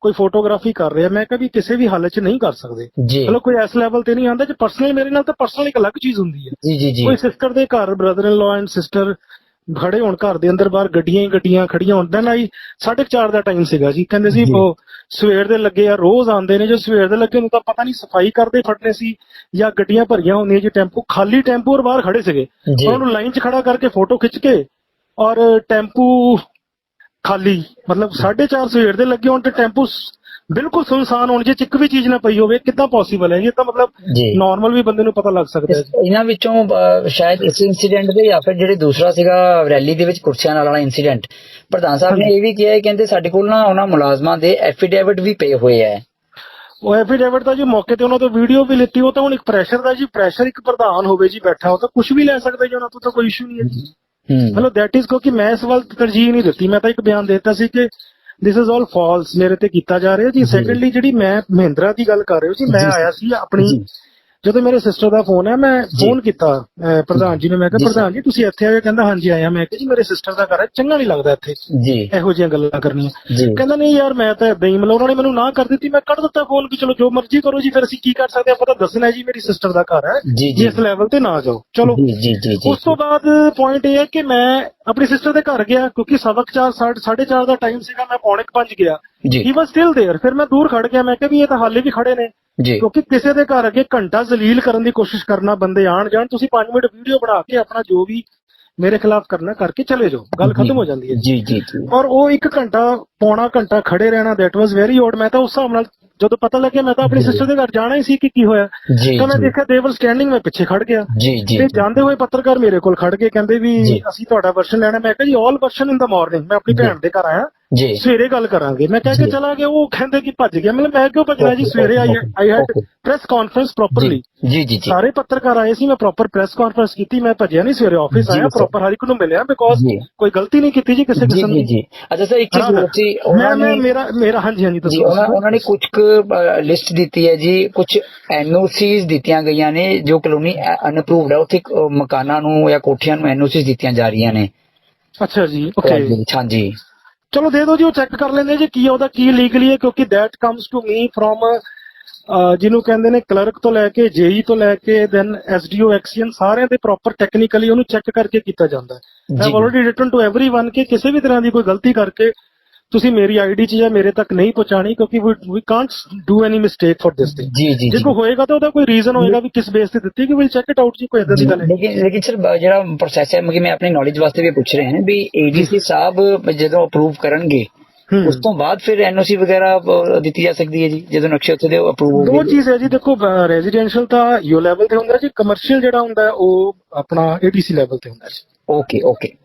ਕੋਈ ਫੋਟੋਗ੍ਰਾਫੀ ਕਰ ਰਿਹਾ। ਮੈਂ ਕਿਹਾ ਵੀ ਕਿਸੇ ਵੀ ਹਾਲਤ 'ਚ ਨਹੀਂ ਕਰ ਸਕਦੇ। ਚਲੋ ਕੋਈ ਇਸ ਲੈਵਲ ਤੇ ਨਹੀਂ ਆਉਂਦਾ। ਜੇ ਪਰਸਨਲੀ ਮੇਰੇ ਨਾਲ ਤਾਂ ਪਰਸਨਲ ਇੱਕ ਅਲੱਗ ਚੀਜ਼ ਹੁੰਦੀ ਹੈ। ਜੀ ਜੀ ਜੀ। ਕੋਈ ਸਿਸਟਰ ਦੇ ਘਰ brother in law and sister ਖੜੇ ਹੋਣ, ਘਰ ਦੇ ਅੰਦਰ ਬਾਹਰ ਗੱਡੀਆਂ ਹੀ ਗੱਡੀਆਂ ਖੜੀਆਂ ਹੋਣ। ਦਿਨ ਆਈ 4:30 ਦਾ ਟਾਈਮ ਸੀਗਾ ਜੀ। ਕਹਿੰਦੇ ਸੀ ਉਹ ਸਵੇਰ ਦੇ ਲੱਗੇ ਆ, ਰੋਜ਼ ਆਉਂਦੇ ਨੇ। ਜੋ ਸਵੇਰ ਦੇ ਲੱਗੇ ਨੂੰ ਤਾਂ ਪਤਾ ਨਹੀਂ ਸਫਾਈ ਕਰਦੇ ਫੜਨੇ ਸੀ ਜਾਂ ਗੱਡੀਆਂ ਭਰੀਆਂ ਹੁੰਦੀਆਂ ਜੀ। ਟੈਂਪੂ ਖਾਲੀ, ਟੈਂਪੂ ਔਰ ਬਾਹਰ ਖੜੇ ਸੀਗੇ। ਉਹਨਾਂ ਨੂੰ ਲਾਈਨ 'ਚ ਖੜਾ ਕਰਕੇ ਫੋਟੋ ਖਿੱਚ ਕੇ ਔਰ ਟੈਂਪੂ ਖਾਲੀ, ਮਤਲਬ 4:30 ਸਵੇਰ ਦੇ ਲੱਗੇ ਹੋਣ ਤੇ ਟੈਂਪੂ ਬਿਲਕੁਲ ਸੁਨਸਾਨ ਹੋਣ, ਜੇ ਇੱਕ ਵੀ ਚੀਜ਼ ਨਾ ਪਈ ਹੋਵੇ, ਕਿੱਦਾਂ ਪੋਸੀਬਲ ਹੈ? ਇਹ ਤਾਂ ਮਤਲਬ ਨਾਰਮਲ ਵੀ ਬੰਦੇ ਨੂੰ ਪਤਾ ਲੱਗ ਸਕਦਾ ਹੈ। ਇਹਨਾਂ ਵਿੱਚੋਂ ਸ਼ਾਇਦ ਇਸ ਇਨਸੀਡੈਂਟ ਦੇ ਜਾਂ ਫਿਰ ਜਿਹੜੇ ਦੂਸਰਾ ਸੀਗਾ ਰੈਲੀ ਦੇ ਵਿੱਚ ਕੁਰਸੀਆਂ ਨਾਲ ਵਾਲਾ ਇਨਸੀਡੈਂਟ, ਪ੍ਰਧਾਨ ਸਾਹਿਬ ਨੇ ਇਹ ਵੀ ਕਿਹਾ ਹੈ, ਕਹਿੰਦੇ ਸਾਡੇ ਕੋਲ ਨਾ ਉਹਨਾਂ ਮੁਲਾਜ਼ਮਾਂ ਦੇ ਐਫੀਡੇਵਿਟ ਵੀ ਪਏ ਹੋਏ ਹੈ। ਉਹ ਐਫੀਡੇਵਿਟ ਦਾ ਜੀ ਮੌਕੇ ਤੇ ਉਹਨਾਂ ਤੋਂ ਵੀਡੀਓ ਵੀ ਲਿੱਤੀ। ਉਹ ਤਾਂ ਹੁਣ ਇੱਕ ਪ੍ਰੈਸ਼ਰ ਦਾ ਜੀ, ਪ੍ਰੈਸ਼ਰ ਇੱਕ ਪ੍ਰਧਾਨ ਹੋਵੇ ਜੀ ਬੈਠਾ, ਉਹ ਤਾਂ ਕੁਝ ਵੀ ਲੈ ਸਕਦਾ ਜੀ, ਉਹਨਾਂ ਤੋਂ ਤਾਂ ਕੋਈ ਇਸ਼ੂ ਨਹੀਂ ਹੈ। ਮਤਲਬ ਦੈਟ ਇਜ਼ ਕਿਉਂਕਿ ਮੈਂ ਇਸ ਵੱਲ ਤਰਜੀਹ ਨਹੀਂ ਦਿੱਤੀ। ਮੈਂ ਤਾਂ ਇੱਕ ਬਿਆਨ ਦੇਤਾ ਸੀ ਕਿ ਦਿਸ ਇਜ਼ ਆਲ ਫਾਲਸ, ਮੇਰੇ ਤੇ ਕੀਤਾ ਜਾ ਰਿਹਾ ਜੀ। ਸੈਕੰਡਲੀ ਜਿਹੜੀ ਮੈਂ ਮਹਿੰਦਰਾ ਦੀ ਗੱਲ ਕਰ ਰਹੇ ਹੋ ਜੀ, ਮੈਂ ਆਇਆ ਸੀ ਆਪਣੀ ਜਦੋਂ ਮੇਰੇ ਸਿਸਟਰ ਦਾ ਫੋਨ ਹੈ, ਮੈਂ ਫੋਨ ਕੀਤਾ ਪ੍ਰਧਾਨ ਜੀ ਨੂੰ, ਮੈਂ ਕਿਹਾ ਪ੍ਰਧਾਨ ਜੀ ਤੁਸੀਂ ਇੱਥੇ ਆਏ? ਕਹਿੰਦਾ ਹਾਂਜੀ ਆਇਆ। ਮੈਂ ਕਿਹਾ ਜੀ ਮੇਰੇ ਸਿਸਟਰ ਦਾ ਘਰ ਹੈ, ਚੰਗਾ ਨਹੀਂ ਲੱਗਦਾ ਇੱਥੇ ਇਹੋ ਜਿਹੀਆਂ ਗੱਲਾਂ ਕਰਨੀਆਂ। ਕਹਿੰਦਾ ਨਹੀਂ ਯਾਰ ਮੈਂ ਤਾਂ ਏਦਾਂ ਹੀ, ਮਤਲਬ ਉਹਨਾਂ ਨੇ ਮੈਨੂੰ ਨਾ ਕਰ ਦਿੱਤੀ, ਮੈਂ ਕੱਢ ਦਿੱਤਾ ਫੋਨ ਕਿ ਚਲੋ ਜੋ ਮਰਜ਼ੀ ਕਰੋ ਜੀ, ਫਿਰ ਅਸੀਂ ਕੀ ਕਰ ਸਕਦੇ ਆਪਾਂ ਤਾਂ ਦੱਸਣਾ ਜੀ ਮੇਰੀ ਸਿਸਟਰ ਦਾ ਘਰ ਹੈ, ਇਸ ਲੈਵਲ ਤੇ ਨਾ ਜਾਓ। ਚਲੋ ਉਸ ਤੋਂ ਬਾਅਦ ਪੁਆਇੰਟ ਇਹ ਹੈ ਕਿ ਮੈਂ ਆਪਣੀ ਸਿਸਟਰ ਦੇ ਘਰ ਗਿਆ, ਕਿਉਂਕਿ 4:15 4:30 ਦਾ ਟਾਈਮ ਸੀਗਾ, ਮੈਂ 4:45 ਗਿਆ। ਹੀ ਵਾਸ ਸਟਿਲ देयर। ਫਿਰ ਮੈਂ ਦੂਰ ਖੜ ਗਿਆ, ਮੈਂ ਕਿਹਾ ਵੀ ਇਹ ਤਾਂ ਹਾਲੇ ਵੀ ਖੜੇ ਨੇ, ਕਿਉਂਕਿ ਕਿਸੇ ਦੇ ਘਰ ਅੱਗੇ ਘੰਟਾ ਜ਼ਲੀਲ ਕਰਨ ਦੀ ਕੋਸ਼ਿਸ਼ ਕਰਨਾ, ਬੰਦੇ ਆਣ ਜਾਣ, ਤੁਸੀਂ 5 ਮਿੰਟ ਵੀਡੀਓ ਬਣਾ ਕੇ ਆਪਣਾ ਜੋ ਵੀ ਮੇਰੇ ਖਿਲਾਫ ਕਰਨਾ ਕਰਕੇ ਚਲੇ ਜਾਓ, ਗੱਲ ਖਤਮ ਹੋ ਜਾਂਦੀ ਹੈ। ਔਰ ਉਹ 1 ਘੰਟਾ ਪੌਣਾ ਘੰਟਾ ਖੜੇ ਰਹਿਣਾ, ਦੈਟ ਵਾਸ ਵੈਰੀ ਓਡ। ਮੈਂ ਤਾਂ ਉਸ ਹਿਸਾਬ ਨਾਲ ਜਦੋਂ ਪਤਾ ਲੱਗਿਆ ਮੈਂ ਤਾਂ ਆਪਣੀ ਸਿਸਟਰ ਦੇ ਘਰ ਜਾਣਾ ਹੀ ਸੀ ਕਿ ਕੀ ਹੋਇਆ, ਤਾਂ ਮੈਂ ਦੇਖਿਆ ਦੇ ਵਰ ਸਟੈਂਡਿੰਗ, ਮੈਂ ਪਿੱਛੇ ਖੜ ਗਿਆ ਤੇ ਜਾਂਦੇ ਹੋਏ ਪੱਤਰਕਾਰ ਮੇਰੇ ਕੋਲ ਖੜ ਕੇ ਕਹਿੰਦੇ ਵੀ ਅਸੀਂ ਤੁਹਾਡਾ ਵਰਸ਼ਨ ਲੈਣਾ। ਮੈਂ ਕਿਹਾ ਜੀ ਆਲ ਵਰਸ਼ਨ ਇਨ ਦਾ ਮਾਰਨਿੰਗ, ਮੈਂ ਆਪਣੀ ਭੈਣ ਦੇ ਘਰ ਆਇਆ, ਸਵੇਰੇ ਗੱਲ ਕਰਾਂਗੇ। ਮੈਂ ਕਹਿ ਕੇ ਚਲਾ ਗਿਆ, ਉਹ ਕਹਿੰਦੇ ਕਿ ਭੱਜ ਗਿਆ। ਮਤਲਬ ਮੈਂ ਕਿਉਂ ਭੱਜਣਾ ਜੀ, ਸਵੇਰੇ I had press conference properly, ਸਾਰੇ ਪੱਤਰਕਾਰ ਆਏ ਸੀ, ਮੈਂ ਪ੍ਰੋਪਰ ਪ੍ਰੈਸ ਕਾਨਫਰੰਸ ਕੀਤੀ, ਮੈਂ ਭੱਜਿਆ ਨਹੀਂ, ਸਵੇਰੇ ਆਫਿਸ ਆਇਆ, ਪ੍ਰੋਪਰ ਹਰ ਇੱਕ ਨੂੰ ਮਿਲਿਆ, ਬਿਕੋਜ਼ ਕੋਈ ਗਲਤੀ ਨਹੀਂ ਕੀਤੀ ਜੀ ਕਿਸੇ ਕਿਸਮ ਦੀ। ਅੱਛਾ ਸਰ, ਇੱਕ ਚੀਜ਼ ਹੋਰ ਸੀ, ਮੇਰਾ ਹਾਂਜੀ ਦੱਸੋ। ਉਹਨਾਂ ਨੇ ਕੁਝ ਲਿਸਟ ਦਿੱਤੀ ਹੈ ਜੀ, ਕੁਝ ਐਨਓਸੀਜ਼ ਦਿੱਤੀਆਂ ਗਈਆਂ ਨੇ ਜੋ ਕਲੋਨੀ ਅਨਅਪਰੂਵਡ ਹੈ, ਉੱਥੇ ਮਕਾਨਾਂ ਨੂੰ ਜਾਂ ਕੋਠੀਆਂ ਨੂੰ ਐਨਓਸੀਜ਼ ਦਿੱਤੀਆਂ ਜਾ ਰਹੀਆਂ ਨੇ। ਅੱਛਾ ਜੀ, ਓਕੇ, ਹਾਂਜੀ ਚਲੋ ਦੇ ਦਿਓ ਜੀ, ਉਹ ਚੈੱਕ ਕਰ ਲੈਂਦੇ ਜੀ ਕੀ ਉਹਦਾ ਕੀ ਲੀਗਲੀ ਹੈ, ਕਿਉਂਕਿ that comes to me from ਜਿਹਨੂੰ ਕਹਿੰਦੇ ਨੇ ਕਲਰਕ ਤੋਂ ਲੈ ਕੇ ਜੇਈ ਤੋਂ ਲੈ ਕੇ ਦੈਨ ਐਸਡੀਓ ਐਕਸੀਅਨ, ਸਾਰਿਆਂ ਦੇ ਪ੍ਰੋਪਰ ਟੈਕਨੀਕਲੀ ਉਹਨੂੰ ਚੈੱਕ ਕਰਕੇ ਕੀਤਾ ਜਾਂਦਾ ਹੈ। I have already written to everyone ਕਿ ਕਿਸੇ ਵੀ ਤਰ੍ਹਾਂ ਦੀ ਕੋਈ ਗਲਤੀ ਕਰਕੇ ਤੁਸੀਂ ਮੇਰੀ ਆਈਡੀ 'ਚ ਜਾਂ ਮੇਰੇ ਤੱਕ ਨਹੀਂ ਪਹੁੰਚਾਣੀ, ਕਿਉਂਕਿ we can't do any mistake for this thing. ਜੇ ਕੋਈ ਹੋਏਗਾ ਤਾਂ ਉਹਦਾ ਕੋਈ ਰੀਜ਼ਨ ਹੋਏਗਾ ਵੀ ਕਿਸ ਬੇਸ ਤੇ ਦਿੱਤੀ, ਕਿ ਵਿਲ ਚੈੱਕ ਇਟ ਆਊਟ ਜੀ, ਕੋਈ ਇਦਾਂ ਦੀ ਗੱਲ ਨਹੀਂ। ਲੇਕਿਨ ਸਰ ਜਿਹੜਾ ਪ੍ਰੋਸੈਸ ਹੈ, ਮੈਂ ਆਪਣੀ ਨੌਲੇਜ ਵਾਸਤੇ ਵੀ ਪੁੱਛ ਰਿਹਾ ਹਾਂ ਵੀ ਏਡੀਸੀ ਸਾਹਿਬ ਜਦੋਂ ਅਪਰੂਵ ਕਰਨਗੇ ਉਸ ਤੋਂ ਬਾਅਦ ਫਿਰ ਐਨਓਸੀ ਵਗੈਰਾ ਦਿੱਤੀ ਜਾ ਸਕਦੀ ਹੈ ਜੀ, ਜਦੋਂ ਨਕਸ਼ੇ ਉੱਥੇ ਦੇ ਅਪਰੂਵ ਹੋ ਗਏ? ਦੋ ਚੀਜ਼ ਹੈ ਜੀ, ਦੇਖੋ ਰੈਜ਼ੀਡੈਂਸ਼ੀਅਲ ਤਾਂ ਯੂ ਲੈਵਲ ਤੇ ਹੁੰਦਾ ਜੀ, ਕਮਰਸ਼ੀਅਲ ਜਿਹੜਾ ਹੁੰਦਾ ਉਹ ਆਪਣਾ ਏਡੀਸੀ ਲੈਵਲ ਤੇ ਹੁੰਦਾ ਜੀ। ਓਕੇ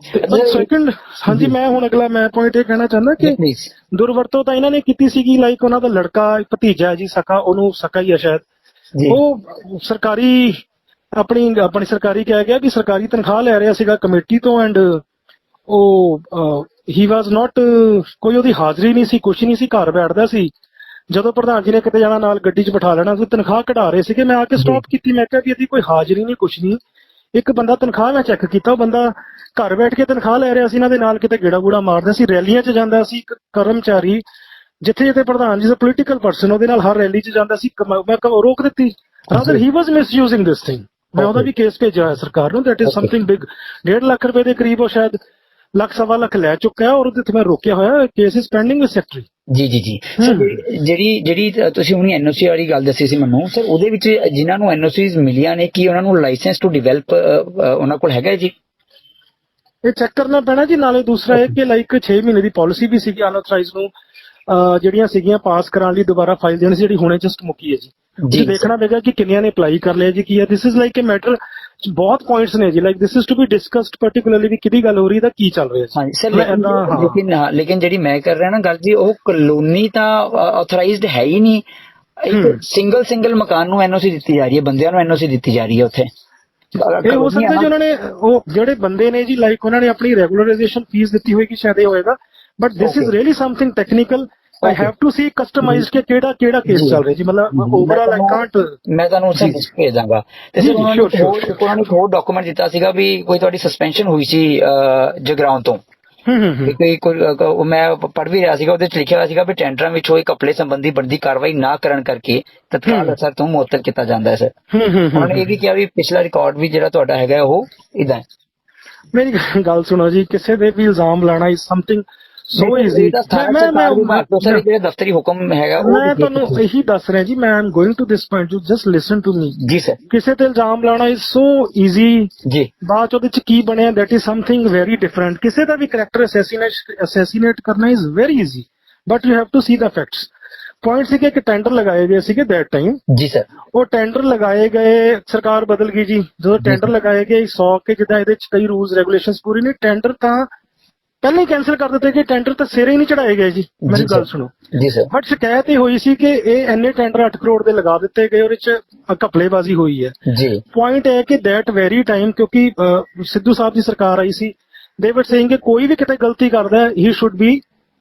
ਸੈਕੰਡ, ਹਾਂਜੀ ਮੈਂ ਹੁਣ ਅਗਲਾ ਮੈਂ ਪੁਆਇੰਟ ਇਹ ਕਹਿਣਾ ਚਾਹੁੰਦਾ ਕਿ ਦੁਰਵਰਤੋਂ ਤਾਂ ਇਹਨਾਂ ਨੇ ਕੀਤੀ ਸੀਗੀ, ਲਾਈਕ ਉਹਨਾਂ ਦਾ ਲੜਕਾ ਭਤੀਜਾ ਜੀ, ਸਕਾ, ਉਹਨੂੰ ਸਕਾ ਹੀ ਹੈ ਸ਼ਾਇਦ, ਉਹ ਸਰਕਾਰੀ ਆਪਣੀ ਸਰਕਾਰੀ ਕਹਿ ਗਿਆ ਕਿ ਸਰਕਾਰੀ ਤਨਖਾਹ ਲੈ ਰਿਹਾ ਸੀਗਾ ਕਮੇਟੀ ਤੋਂ, ਐਂਡ ਉਹ ਹੀ ਵਾਸ ਨਾਟ, ਕੋਈ ਉਹਦੀ ਹਾਜ਼ਰੀ ਨਹੀਂ ਸੀ, ਕੁਛ ਨਹੀਂ ਸੀ, ਘਰ ਬੈਠਦਾ ਸੀ। ਜਦੋਂ ਪ੍ਰਧਾਨ ਜੀ ਨੇ ਕਿਤੇ ਜਾਣਾ ਨਾਲ ਗੱਡੀ 'ਚ ਬਿਠਾ ਲੈਣਾ ਸੀ, ਤਨਖਾਹ ਕਢਾ ਰਹੇ ਸੀਗੇ, ਮੈਂ ਆ ਕੇ ਸਟਾਪ ਕੀਤੀ, ਮੈਂ ਕਿਹਾ ਵੀ ਇਹਦੀ ਕੋਈ ਹਾਜ਼ਰੀ ਨਹੀਂ, ਕੁਛ ਨਹੀਂ। ਇੱਕ ਬੰਦਾ ਤਨਖਾਹ ਮੈਂ ਚੈੱਕ ਕੀਤਾ, ਉਹ ਬੰਦਾ ਘਰ ਬੈਠ ਕੇ ਤਨਖਾਹ ਲੈ ਰਿਹਾ ਸੀ, ਇਹਨਾਂ ਦੇ ਨਾਲ ਕਿਤੇ ਗੇੜਾ ਗੂੜਾ ਮਾਰਦਾ ਸੀ, ਰੈਲੀਆਂ 'ਚ ਜਾਂਦਾ ਸੀ, ਕਰਮਚਾਰੀ ਜਿੱਥੇ ਪ੍ਰਧਾਨ ਜੀ ਦਾ ਪੋਲੀਟੀਕਲ ਪਰਸਨ, ਉਹਦੇ ਨਾਲ ਹਰ ਰੈਲੀ 'ਚ ਜਾਂਦਾ ਸੀ, ਮੈਂ ਰੋਕ ਦਿੱਤੀ। Rather he was misusing this thing. ਮੈਂ ਉਹਦਾ ਵੀ ਕੇਸ ਭੇਜਿਆ ਹੋਇਆ ਸਰਕਾਰ ਨੂੰ, that is something big. 1.5 lakh ਰੁਪਏ ਦੇ ਕਰੀਬ ਉਹ ਸ਼ਾਇਦ ਲੱਖ ਸਵਾ ਲੱਖ ਲੈ ਚੁੱਕਾ ਹੈ, ਔਰ ਉਹਦੇ ਤੇ ਮੈਂ ਰੋਕਿਆ ਹੋਇਆ, case is pending with secretary. ਜੀ ਸਰ, ਜਿਹੜੀ ਤੁਸੀਂ ਹੁਣੀ ਐਨਓਸੀ ਵਾਲੀ ਗੱਲ ਦੱਸੀ ਸੀ ਮੈਨੂੰ ਸਰ, ਉਹਦੇ ਵਿੱਚ ਜਿਨ੍ਹਾਂ ਨੂੰ ਐਨਓਸੀਜ਼ ਮਿਲੀਆਂ ਨੇ, ਕੀ ਉਹਨਾਂ ਨੂੰ ਲਾਇਸੈਂਸ ਟੂ ਡਿਵੈਲਪ ਉਹਨਾਂ ਕੋਲ ਹੈਗਾ ਜੀ? ਇਹ ਚੈੱਕ ਕਰਨਾ ਪੈਣਾ ਜੀ। ਨਾਲੇ ਦੂਸਰਾ ਇਹ ਕਿ ਲਾਈਕ 6 ਮਹੀਨੇ ਦੀ ਪਾਲਿਸੀ ਵੀ ਸੀਗੀ ਅਨਆਥੋਰਾਈਜ਼ ਨੂੰ ਜਿਹੜੀਆਂ ਸੀਗੀਆਂ ਪਾਸ ਕਰਾਉਣ ਲਈ ਦੁਬਾਰਾ ਫਾਈਲ ਦੇਣੀ ਸੀ, ਜਿਹੜੀ ਹੁਣੇ ਜਸਟ ਮੁੱਕੀ ਹੈ ਜੀ। ਦੇਖਣਾ ਪਏਗਾ ਕਿ ਕਿੰਨਿਆਂ ਨੇ ਅਪਲਾਈ ਕਰ ਲਿਆ ਜੀ, ਕੀ ਹੈ। This is like a matter, ਬਹੁਤ ਪੁਆਇੰਟਸ ਨੇ ਜੀ, like this is to be discussed particularly ਵੀ ਕਿਹਦੀ ਗੱਲ ਹੋ ਰਹੀ ਹੈ, ਕੀ ਚੱਲ ਰਿਹਾ ਹਾਂ ਸਰ। ਲੇਕਿਨ ਜਿਹੜੀ ਮੈਂ ਕਰ ਰਿਹਾ ਨਾ ਗੱਲ ਜੀ, ਉਹ ਕਲੋਨੀ ਤਾਂ ਆਥੋਰਾਈਜ਼ਡ ਹੈ ਹੀ ਨਹੀਂ, ਇੱਕ ਸਿੰਗਲ ਮਕਾਨ ਨੂੰ ਐਨਓਸੀ ਦਿੱਤੀ ਜਾ ਰਹੀ ਹੈ, ਬੰਦਿਆਂ ਨੂੰ ਐਨਓਸੀ ਦਿੱਤੀ ਜਾ ਰਹੀ ਹੈ ਉੱਥੇ। ਇਹ ਹੋ ਸਕਦਾ ਜੀ ਉਹਨਾਂ ਨੇ, ਉਹ ਜਿਹੜੇ ਬੰਦੇ ਨੇ ਜੀ, ਲਾਈਕ ਉਹਨਾਂ ਨੇ ਆਪਣੀ ਰੈਗੂਲਰਾਈਜੇਸ਼ਨ ਫੀਸ ਦਿੱਤੀ ਹੋਏਗੀ, ਸ਼ਾਇਦ ਇਹ ਹੋਏਗਾ, but this is really something technical. I have to see customized ਕਿ ਕਿਹੜਾ ਕੇਸ ਚੱਲ ਰਿਹਾ ਜੀ, ਮਤਲਬ ਓਵਰਆਲ I can't। ਮੈਂ ਤੁਹਾਨੂੰ ਲਿਸਟ ਭੇਜ ਦਾਂਗਾ। ਤੇ ਸਰ ਉਹਨਾਂ ਨੇ ਇੱਕ ਹੋਰ ਡਾਕੂਮੈਂਟ ਦਿੱਤਾ ਸੀਗਾ ਵੀ ਕੋਈ ਤੁਹਾਡੀ ਸਸਪੈਂਸ਼ਨ ਹੋਈ ਸੀ ਜਗਰਾਉਂ ਤੋਂ। ਮੈਂ ਪੜ੍ਹ ਵੀ ਰਿਹਾ ਸੀਗਾ, ਉਹਦੇ ਚ ਲਿਖਿਆ ਹੋਇਆ ਸੀਗਾ ਵੀ ਟੈਂਡਰਾਂ ਵਿੱਚ ਹੋਈ ਘਪਲੇ ਸੰਬੰਧੀ ਬਣਦੀ ਕਾਰਵਾਈ ਨਾ ਕਰਨ ਕਰਕੇ ਤਤਕਾਲ ਅਸਰ ਤੋਂ ਮੁਅੱਤਲ ਕੀਤਾ ਜਾਂਦਾ ਹੈ ਸਰ। ਉਹਨਾਂ ਨੇ ਇਹ ਵੀ ਕਿਹਾ ਵੀ ਪਿਛਲਾ ਰਿਕਾਰਡ ਵੀ ਜਿਹੜਾ ਤੁਹਾਡਾ ਹੈਗਾ ਉਹ ਇਦਾਂ। ਮੇਰੀ ਗੱਲ ਸੁਣੋ ਜੀ, ਕਿਸੇ ਦੇ ਵੀ ਇਲਜ਼ਾਮ ਲਾਣਾ ਇਜ਼ ਸਮਥਿੰਗ ਸੋ ਈਜ਼ੀ। ਮੈਂ ਦਫ਼ਤਰੀ ਹੁਕਮ ਹੈਗਾ, ਮੈਂ ਤੁਹਾਨੂੰ ਇਹੀ ਦੱਸ ਰਿਹਾ ਜੀ, ਮੈਂ am going to this point, you just listen to me ਜੀ ਸਰ। ਕਿਸੇ ਤੇ ਇਲਜ਼ਾਮ ਲਾਣਾ ਇਜ਼ ਸੋ ਈਜ਼ੀ ਜੀ, ਬਾਅਦ ਉਹਦੇ ਚ ਕੀ ਬਣਿਆ that is something very different. ਕਿਸੇ ਦਾ ਵੀ ਕਰੈਕਟਰ ਅਸੈਸੀਨੇਟ ਕਰਨਾ is very easy, but you have to see the facts. Point ਸੀਗੇ ਕਿ ਟੈਂਡਰ ਲਗਾਏ ਗਏ ਸੀਗੇ ਦੈਟ ਟਾਈਮ ਜੀ ਸਰ। ਉਹ ਟੈਂਡਰ ਲਗਾਏ ਗਏ, ਸਰਕਾਰ ਬਦਲ ਗਈ ਜੀ, ਜਦੋਂ ਟੈਂਡਰ ਲਗਾਏ ਗਏ 100 ਕੇ ਜਿੱਦਾਂ ਇਹਦੇ ਚ ਕਈ ਰੂਲਸ ਰੈਗੂਲੇਸ਼ਨਸ ਪੂਰੀ ਨਹੀਂ, ਟੈਂਡਰ ਤਾਂ ਪਹਿਲਾਂ ਹੀ ਕੈਂਸਲ ਕਰ ਦਿੱਤੇ ਕਿ ਟੈਂਡਰ ਤਾਂ ਸਿਰੇ ਹੀ ਨਹੀਂ ਚੜਾਏ ਗਏ ਜੀ। ਮੇਰੀ ਗੱਲ ਸੁਣੋ ਜੀ ਸਰ। ਬਟ ਸ਼ਿਕਾਇਤ ਇਹ ਹੋਈ ਸੀ ਕਿ ਇਹ ਇੰਨੇ ਟੈਂਡਰ 8 ਕਰੋੜ ਦੇ ਲਗਾ ਦਿੱਤੇ ਗਏ, ਉਹਦੇ ਚ ਘਪਲੇਬਾਜ਼ੀ ਹੋਈ ਹੈ ਜੀ। ਪੁਆਇੰਟ ਹੈ ਕਿ ਦੈਟ ਵੈਰੀ ਟਾਈਮ, ਕਿਉਂਕਿ ਸਿੱਧੂ ਸਾਹਿਬ ਦੀ ਸਰਕਾਰ ਆਈ ਸੀ, ਦੇ ਵਰ ਸੇਇੰਗ ਕਿ ਕੋਈ ਵੀ ਕਿਤੇ ਗਲਤੀ ਕਰਦਾ ਹੀ ਸ਼ੁੱਡ ਬੀ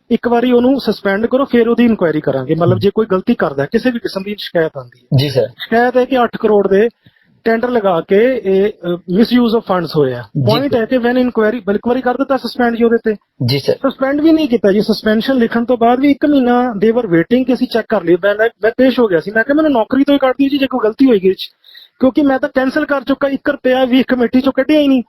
ਇੱਕ ਵਾਰੀ ਉਹਨੂੰ ਸਸਪੈਂਡ ਕਰੋ, ਫਿਰ ਉਹਦੀ ਇਨਕੁਆਇਰੀ ਕਰਾਂਗੇ। ਮਤਲਬ ਜੇ ਕੋਈ ਗਲਤੀ ਕਰਦਾ ਹੈ, ਕਿਸੇ ਵੀ ਕਿਸਮ ਦੀ ਸ਼ਿਕਾਇਤ ਆਉਂਦੀ ਹੈ, ਜੀ ਸਰ। ਸ਼ਿਕਾਇਤ ਹੈ ਕਿ 8 ਕਰੋੜ ਦੇ ਟੈਂਡਰ ਲਗਾ ਕੇ ਇਹ ਮਿਸਯੂਜ਼ ਆਫ ਫੰਡਸ ਹੋਇਆ। ਪੁਆਇੰਟ ਹੈ ਕਿ ਵੈਨ ਇਨਕੁਆਇਰੀ ਇਨਕੁਆਇਰੀ ਕਰ ਦਿੱਤਾ ਸਸਪੈਂਡ ਜੀ ਉਹਦੇ ਤੇ। ਜੀ ਸਰ। ਸਸਪੈਂਡ ਵੀ ਨਹੀਂ ਕੀਤਾ ਜੀ, ਸਸਪੈਂਸ਼ਨ ਲਿਖਣ ਤੋਂ ਬਾਅਦ ਵੀ 1 ਮਹੀਨਾ ਦੇਵਰ ਵੇਟਿੰਗ ਕਿ ਅਸੀਂ ਚੈੱਕ ਕਰ ਲਈ। ਮੈਂ ਪੇਸ਼ ਹੋ ਗਿਆ ਸੀ, ਮੈਂ ਕਿਹਾ ਮੈਨੂੰ ਨੌਕਰੀ ਤੋਂ ਹੀ ਕੱਢ ਦਿਓ ਜੀ ਜੇ ਕੋਈ ਗਲਤੀ ਹੋਏਗੀ ਇਹ 'ਚ, ਕਿਉਂਕਿ ਮੈਂ ਤਾਂ ਕੈਂਸਲ ਕਰ ਚੁੱਕਾ। 1 ਰੁਪਿਆ ਵੀ ਕਮੇਟੀ ਚੋਂ ਕੱਢਿਆ ਹੀ ਨਹੀਂ।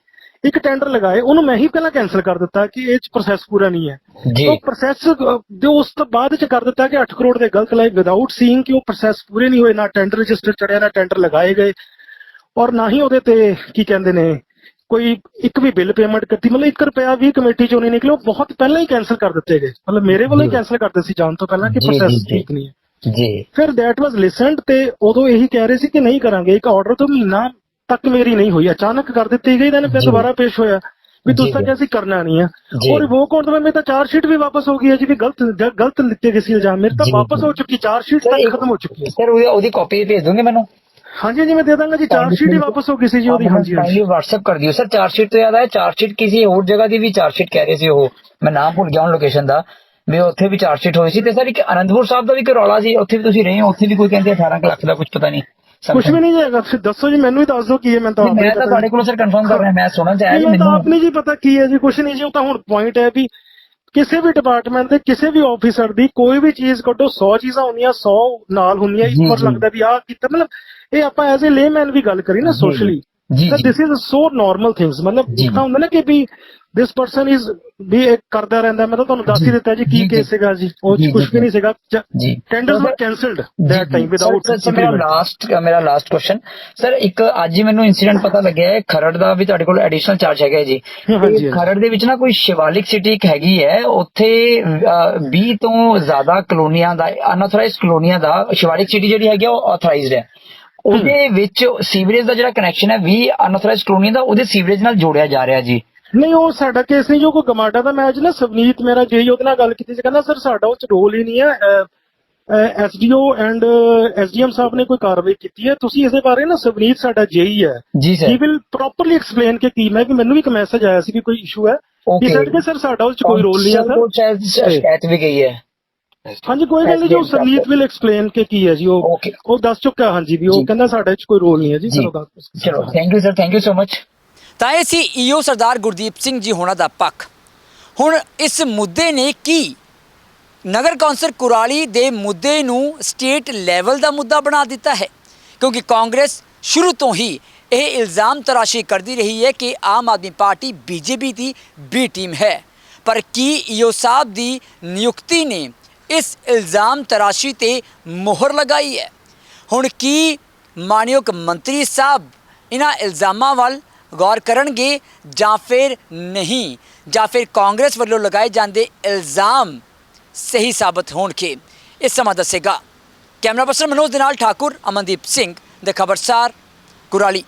ਇੱਕ ਟੈਂਡਰ ਲਗਾਏ, ਉਹਨੂੰ ਮੈਂ ਹੀ ਪਹਿਲਾਂ ਕੈਂਸਲ ਕਰ ਦਿੱਤਾ ਕਿ ਇਹ 'ਚ ਪ੍ਰੋਸੈਸ ਪੂਰਾ ਨਹੀਂ ਹੈ। ਜੀ। ਉਹ ਪ੍ਰੋਸੈਸ ਦੇ ਉਸ ਤੋਂ ਬਾਅਦ 'ਚ ਕਰ ਦਿੱਤਾ ਕਿ 8 ਕਰੋੜ ਦੇ ਗਲਤ ਲਾਏ ਵਿਦਆਊਟ ਸੀਇੰਗ ਕਿ ਉਹ ਪ੍ਰੋਸੈਸ ਪੂਰੇ ਨਹੀਂ ਹੋਏ, ਨਾ ਟੈਂਡਰ ਰਜਿਸਟਰ ਚੜਿਆ, ਨਾ ਟੈਂਡਰ ਲਗਾਏ ਗਏ, ਔਰ ਨਾ ਹੀ ਉਹਦੇ ਤੇ ਕੀ ਕਹਿੰਦੇ ਨੇ ਕੋਈ ਇੱਕ ਵੀ ਬਿੱਲ ਪੇਮੈਂਟ ਕੀਤੀ। ਮਤਲਬ 1 ਰੁਪਿਆ ਵੀ ਕਮੇਟੀ ਚੋਂ ਨਹੀਂ ਨਿਕਲਿਆ। ਉਹ ਬਹੁਤ ਪਹਿਲਾਂ ਹੀ ਕੈਂਸਲ ਕਰ ਦਿੱਤੇ ਗਏ, ਮਤਲਬ ਮੇਰੇ ਵੱਲੋਂ ਹੀ ਕੈਂਸਲ ਕਰਦੇ ਸੀ ਜਾਣ ਤੋਂ ਪਹਿਲਾਂ ਕਿ ਪ੍ਰੋਸੈਸ ਠੀਕ ਨਹੀਂ ਹੈ। ਜੀ। ਫਿਰ ਦੈਟ ਵਾਸ ਲਿਸਨਡ ਤੇ ਉਦੋਂ ਇਹੀ ਕਹਿ ਰਹੇ ਸੀ ਕਿ ਨਹੀਂ ਕਰਾਂਗੇ। ਇੱਕ ਆਰਡਰ ਤੋਂ ਮਹੀਨਾ ਤੱਕ ਮੇਰੀ ਨਹੀਂ ਹੋਈ, ਅਚਾਨਕ ਕਰ ਦਿੱਤੀ ਗਈ। then ਫਿਰ ਦੁਬਾਰਾ ਪੇਸ਼ ਹੋਇਆ ਵੀ ਤੁਸੀਂ ਤਾਂ ਕਿਹਾ ਸੀ ਕਰਨਾ ਨਹੀਂ ਹੈ। ਔਰ ਰਿਵੋਕ ਹੋਣ ਤੋਂ ਬਾਅਦ ਮੇਰੀ ਤਾਂ ਚਾਰਜ ਸ਼ੀਟ ਵੀ ਵਾਪਸ ਹੋ ਗਈ ਹੈ ਜੀ, ਵੀ ਗਲਤ ਲਿੱਤੇ ਗਏ ਸੀ ਇਲਜ਼ਾਮ। ਮੇਰੇ ਤਾਂ ਵਾਪਸ ਹੋ ਚੁੱਕੀ, ਚਾਰਜ ਸ਼ੀਟ ਤੱਕ ਖਤਮ ਹੋ ਚੁੱਕੀ ਹੈ। ਸਰ ਉਹਦੀ ਕਾਪੀ ਭੇਜ ਦੋਗੇ ਮੈਨੂੰ? ਹਾਂਜੀ ਜੀ, ਮੈਂ ਦੇ ਦਾਂਗਾ ਜੀ। ਚਾਰਜ ਸ਼ੀਟ ਹੀ ਵਾਪਸ ਹੋ ਗਈ ਸੀ ਜੀ ਉਹਦੀ। ਹਾਂਜੀ ਹਾਂਜੀ, WhatsApp ਕਰ ਦਿਓ ਸਰ। ਚਾਰਜ ਸ਼ੀਟ ਤੋਂ ਯਾਦ ਆਇਆ, ਚਾਰਜ ਸ਼ੀਟ ਕਿਸੇ ਹੋਰ ਜਗ੍ਹਾ ਦੀ ਵੀ ਚਾਰਜ ਸ਼ੀਟ ਕਹਿ ਰਹੇ ਸੀ ਉਹ, ਮੈਂ ਨਾਮ ਭੁੱਲ ਗਿਆ ਹੁਣ ਲੋਕੇਸ਼ਨ ਦਾ, ਵੀ ਉੱਥੇ ਵੀ ਚਾਰਜ ਸ਼ੀਟ ਹੋਈ ਸੀ। ਤੇ ਸਰ ਇੱਕ ਅਨੰਦਪੁਰ ਸਾਹਿਬ ਦਾ ਵੀ ਕੋਈ ਰੌਲਾ ਸੀ, ਉੱਥੇ ਵੀ ਤੁਸੀਂ ਰਹੇ ਹੋ, ਉੱਥੇ ਵੀ ਕੋਈ ਕਹਿੰਦੇ 18 ਲੱਖ ਦਾ ਕੁਝ ਪਤਾ ਨਹੀਂ। ਕੁਝ ਵੀ ਨਹੀਂ ਜਾਏਗਾ। ਫਿਰ ਦੱਸੋ ਜੀ, ਮੈਨੂੰ ਹੀ ਦੱਸ ਦਿਓ ਕੀ ਹੈ। ਮੈਂ ਤਾਂ ਤੁਹਾਡੇ ਕੋਲੋਂ ਸਰ ਕਨਫਰਮ ਕਰ ਰਿਹਾ, ਮੈਂ ਸੁਣਨ ਚ ਆਇਆ ਜੀ ਮੈਨੂੰ ਆਪ ਨਹੀਂ ਜੀ ਪਤਾ ਕੀ ਹੈ ਜੀ, ਕੁਝ ਨਹੀਂ ਜੀ। ਉਹ ਤਾਂ ਹੁਣ ਪੁਆਇੰਟ ਹੈ ਵੀ ਕਿਸੇ ਵੀ ਡਿਪਾਰਟਮੈਂਟ ਦੇ ਕਿਸੇ ਵੀ ਆਫੀਸਰ ਦੀ ਕੋਈ ਵੀ ਚੀਜ਼ ਕੱਢੋ, 100 ਚੀਜ਼ਾਂ ਹੁੰਦੀਆਂ, 100 ਨਾਲ ਹੁੰਦੀਆਂ। ਇੱਕ ਵਾਰ ਲੱਗਦਾ ਵੀ ਆਹ ਕੀਤਾ, ਮਤਲਬ ਇਹ ਆਪਾਂ ਐਜ਼ ਏ ਲੇਮੈਨ ਵੀ ਗੱਲ ਕਰੀ ਨਾ ਸੋਸ਼ਲੀ, ਤਾਂ this is so normal things. ਮਤਲਬ ਇੱਕ ਤਾਂ ਹੁੰਦਾ ਨਾ ਕਿ ਵੀ ਦਿਸ ਪਰਸਨ ਇਜ਼ ਵੀ ਇਹ ਕਰਦਾ ਰਹਿੰਦਾ। ਮੈਂ ਤਾਂ ਤੁਹਾਨੂੰ ਦੱਸ ਹੀ ਦਿੱਤਾ ਜੀ ਕੀ ਕੇਸ ਸੀਗਾ ਜੀ, ਉਹ ਕੁਝ ਵੀ ਨਹੀਂ ਸੀਗਾ। ਟੈਂਡਰਸ ਵਰ ਕੈਂਸਲਡ ਦੈਟ ਟਾਈਮ ਵਿਦਆਊਟ। ਮੇਰਾ ਲਾਸਟ ਕੁਐਸਚਨ ਸਰ, ਇੱਕ ਅੱਜ ਹੀ ਮੈਨੂੰ ਇਨਸੀਡੈਂਟ ਪਤਾ ਲੱਗਿਆ ਹੈ ਖਰੜ ਦਾ, ਵੀ ਤੁਹਾਡੇ ਕੋਲ ਐਡੀਸ਼ਨਲ ਚਾਰਜ ਹੈਗਾ ਜੀ। ਖਰੜ ਦੇ ਵਿੱਚ ਨਾ ਕੋਈ ਸ਼ਿਵਾਲਿਕ ਸਿਟੀ ਇੱਕ ਹੈਗੀ ਹੈ, ਉੱਥੇ 20 ਤੋਂ ਜ਼ਿਆਦਾ ਕਲੋਨੀਆਂ ਦਾ, ਅਨਆਥੋਰਾਈਜ਼ਡ ਕਲੋਨੀਆਂ ਦਾ ਸ਼ਿਵਾਲਿਕ ਸਿਟੀ ਜਿਹੜੀ ਹੈਗੀ ਉਹ ਆਥੋਰਾਈਜ਼ਡ ਹੈ। ਉਹਦੇ ਵਿੱਚ ਸੀਵਰੇਜ ਦਾ ਜਿਹੜਾ ਕਨੈਕਸ਼ਨ ਹੈ 20 ਅਨਆਥੋਰਾਈਜ਼ਡ ਕਲੋਨੀ ਦਾ, ਉਹਦੇ ਸੀਵਰੇਜ ਨਾਲ ਜੋੜਿਆ ਜਾ ਰਿਹਾ ਜੀ। ਨਹੀਂ, ਉਹ ਸਾਡਾ ਕੇਸ ਨਹੀਂ ਜੋ ਕੋਈ ਗਮਾਡਾ ਦਾ। ਮੈਂ ਅੱਜ ਨਾ ਸਵਨੀਤ ਮੇਰਾ ਜੀ ਉਹਦੇ ਨਾਲ ਗੱਲ ਕੀਤੀ ਸੀ, ਕਹਿੰਦਾ ਸਰ ਸਾਡਾ ਉਹ ਚ ਰੋਲ ਹੀ ਨਹੀਂ ਹੈ। SDO ਐਂਡ SDM ਸਾਹਿਬ ਨੇ ਕੋਈ ਕਾਰਵਾਈ ਕੀਤੀ ਹੈ, ਤੁਸੀਂ ਇਸੇ ਬਾਰੇ ਨਾ ਸਵਨੀਤ ਸਾਡਾ ਜੇਈ ਹੈ ਜੀ sir, he will properly explain ਕਿ ਕੀ। ਮੈਂ ਕਿ ਮੈਨੂੰ ਵੀ ਇੱਕ ਮੈਸੇਜ ਆਇਆ ਸੀ ਕਿ ਕੋਈ ਇਸ਼ੂ ਹੈ, ਕਿ ਸਰ ਸਾਡਾ ਉਸ ਚ ਕੋਈ ਰੋਲ ਨਹੀਂ ਹੈ ਸਰ, ਸ਼ਿਕਾਇਤ ਵੀ ਗਈ ਹੈ। ਹਾਂਜੀ ਕੋਈ ਗੱਲ ਨਹੀਂ ਜੀ, ਉਹ ਸਵਨੀਤ ਵਿਲ ਐਕਸਪਲੇਨ ਕਿ ਕੀ ਹੈ ਜੀ, ਉਹ ਦੱਸ ਚੁੱਕਾ। ਹਾਂਜੀ ਵੀ ਉਹ ਕਹਿੰਦਾ ਸਾਡਾ ਚ ਕੋਈ ਰੋਲ ਨਹੀਂ ਹੈ ਜੀ। ਚਲੋ thank you sir, thank you so much. ਤਾਂ ਇਹ ਸੀ ਈਓ ਸਰਦਾਰ ਗੁਰਦੀਪ ਸਿੰਘ ਜੀ ਹੋਣਾ ਦਾ ਪੱਖ। ਹੁਣ ਇਸ ਮੁੱਦੇ ਨੇ ਕੀ ਨਗਰ ਕੌਂਸਲ ਕੁਰਾਲੀ ਦੇ ਮੁੱਦੇ ਨੂੰ ਸਟੇਟ ਲੈਵਲ ਦਾ ਮੁੱਦਾ ਬਣਾ ਦਿੱਤਾ ਹੈ, ਕਿਉਂਕਿ ਕਾਂਗਰਸ ਸ਼ੁਰੂ ਤੋਂ ਹੀ ਇਹ ਇਲਜ਼ਾਮ ਤਰਾਸ਼ੀ ਕਰਦੀ ਰਹੀ ਹੈ ਕਿ ਆਮ ਆਦਮੀ ਪਾਰਟੀ BJP ਦੀ B ਟੀਮ ਹੈ। ਪਰ ਕੀ ਈਓ ਸਾਹਿਬ ਦੀ ਨਿਯੁਕਤੀ ਨੇ ਇਸ ਇਲਜ਼ਾਮ ਤਰਾਸ਼ੀ ਤੇ ਮੋਹਰ ਲਗਾਈ ਹੈ? ਹੁਣ ਕੀ ਮਾਨਯੋਗ ਮੰਤਰੀ ਸਾਹਿਬ ਇਹਨਾਂ ਇਲਜ਼ਾਮਾਂ ਵੱਲ ਗੌਰ ਕਰਨਗੇ ਜਾਂ ਫਿਰ ਨਹੀਂ, ਜਾਂ ਫਿਰ ਕਾਂਗਰਸ ਵੱਲੋਂ ਲਗਾਏ ਜਾਂਦੇ ਇਲਜ਼ਾਮ ਸਹੀ ਸਾਬਤ ਹੋਣਗੇ? ਇਹ ਸਮਾਂ ਦੱਸੇਗਾ। ਕੈਮਰਾ ਪਰਸਨ ਮਨੋਜ ਦੇ ਨਾਲ ਠਾਕੁਰ, ਅਮਨਦੀਪ ਸਿੰਘ, ਦ ਖਬਰਸਾਰ, ਕੁਰਾਲੀ।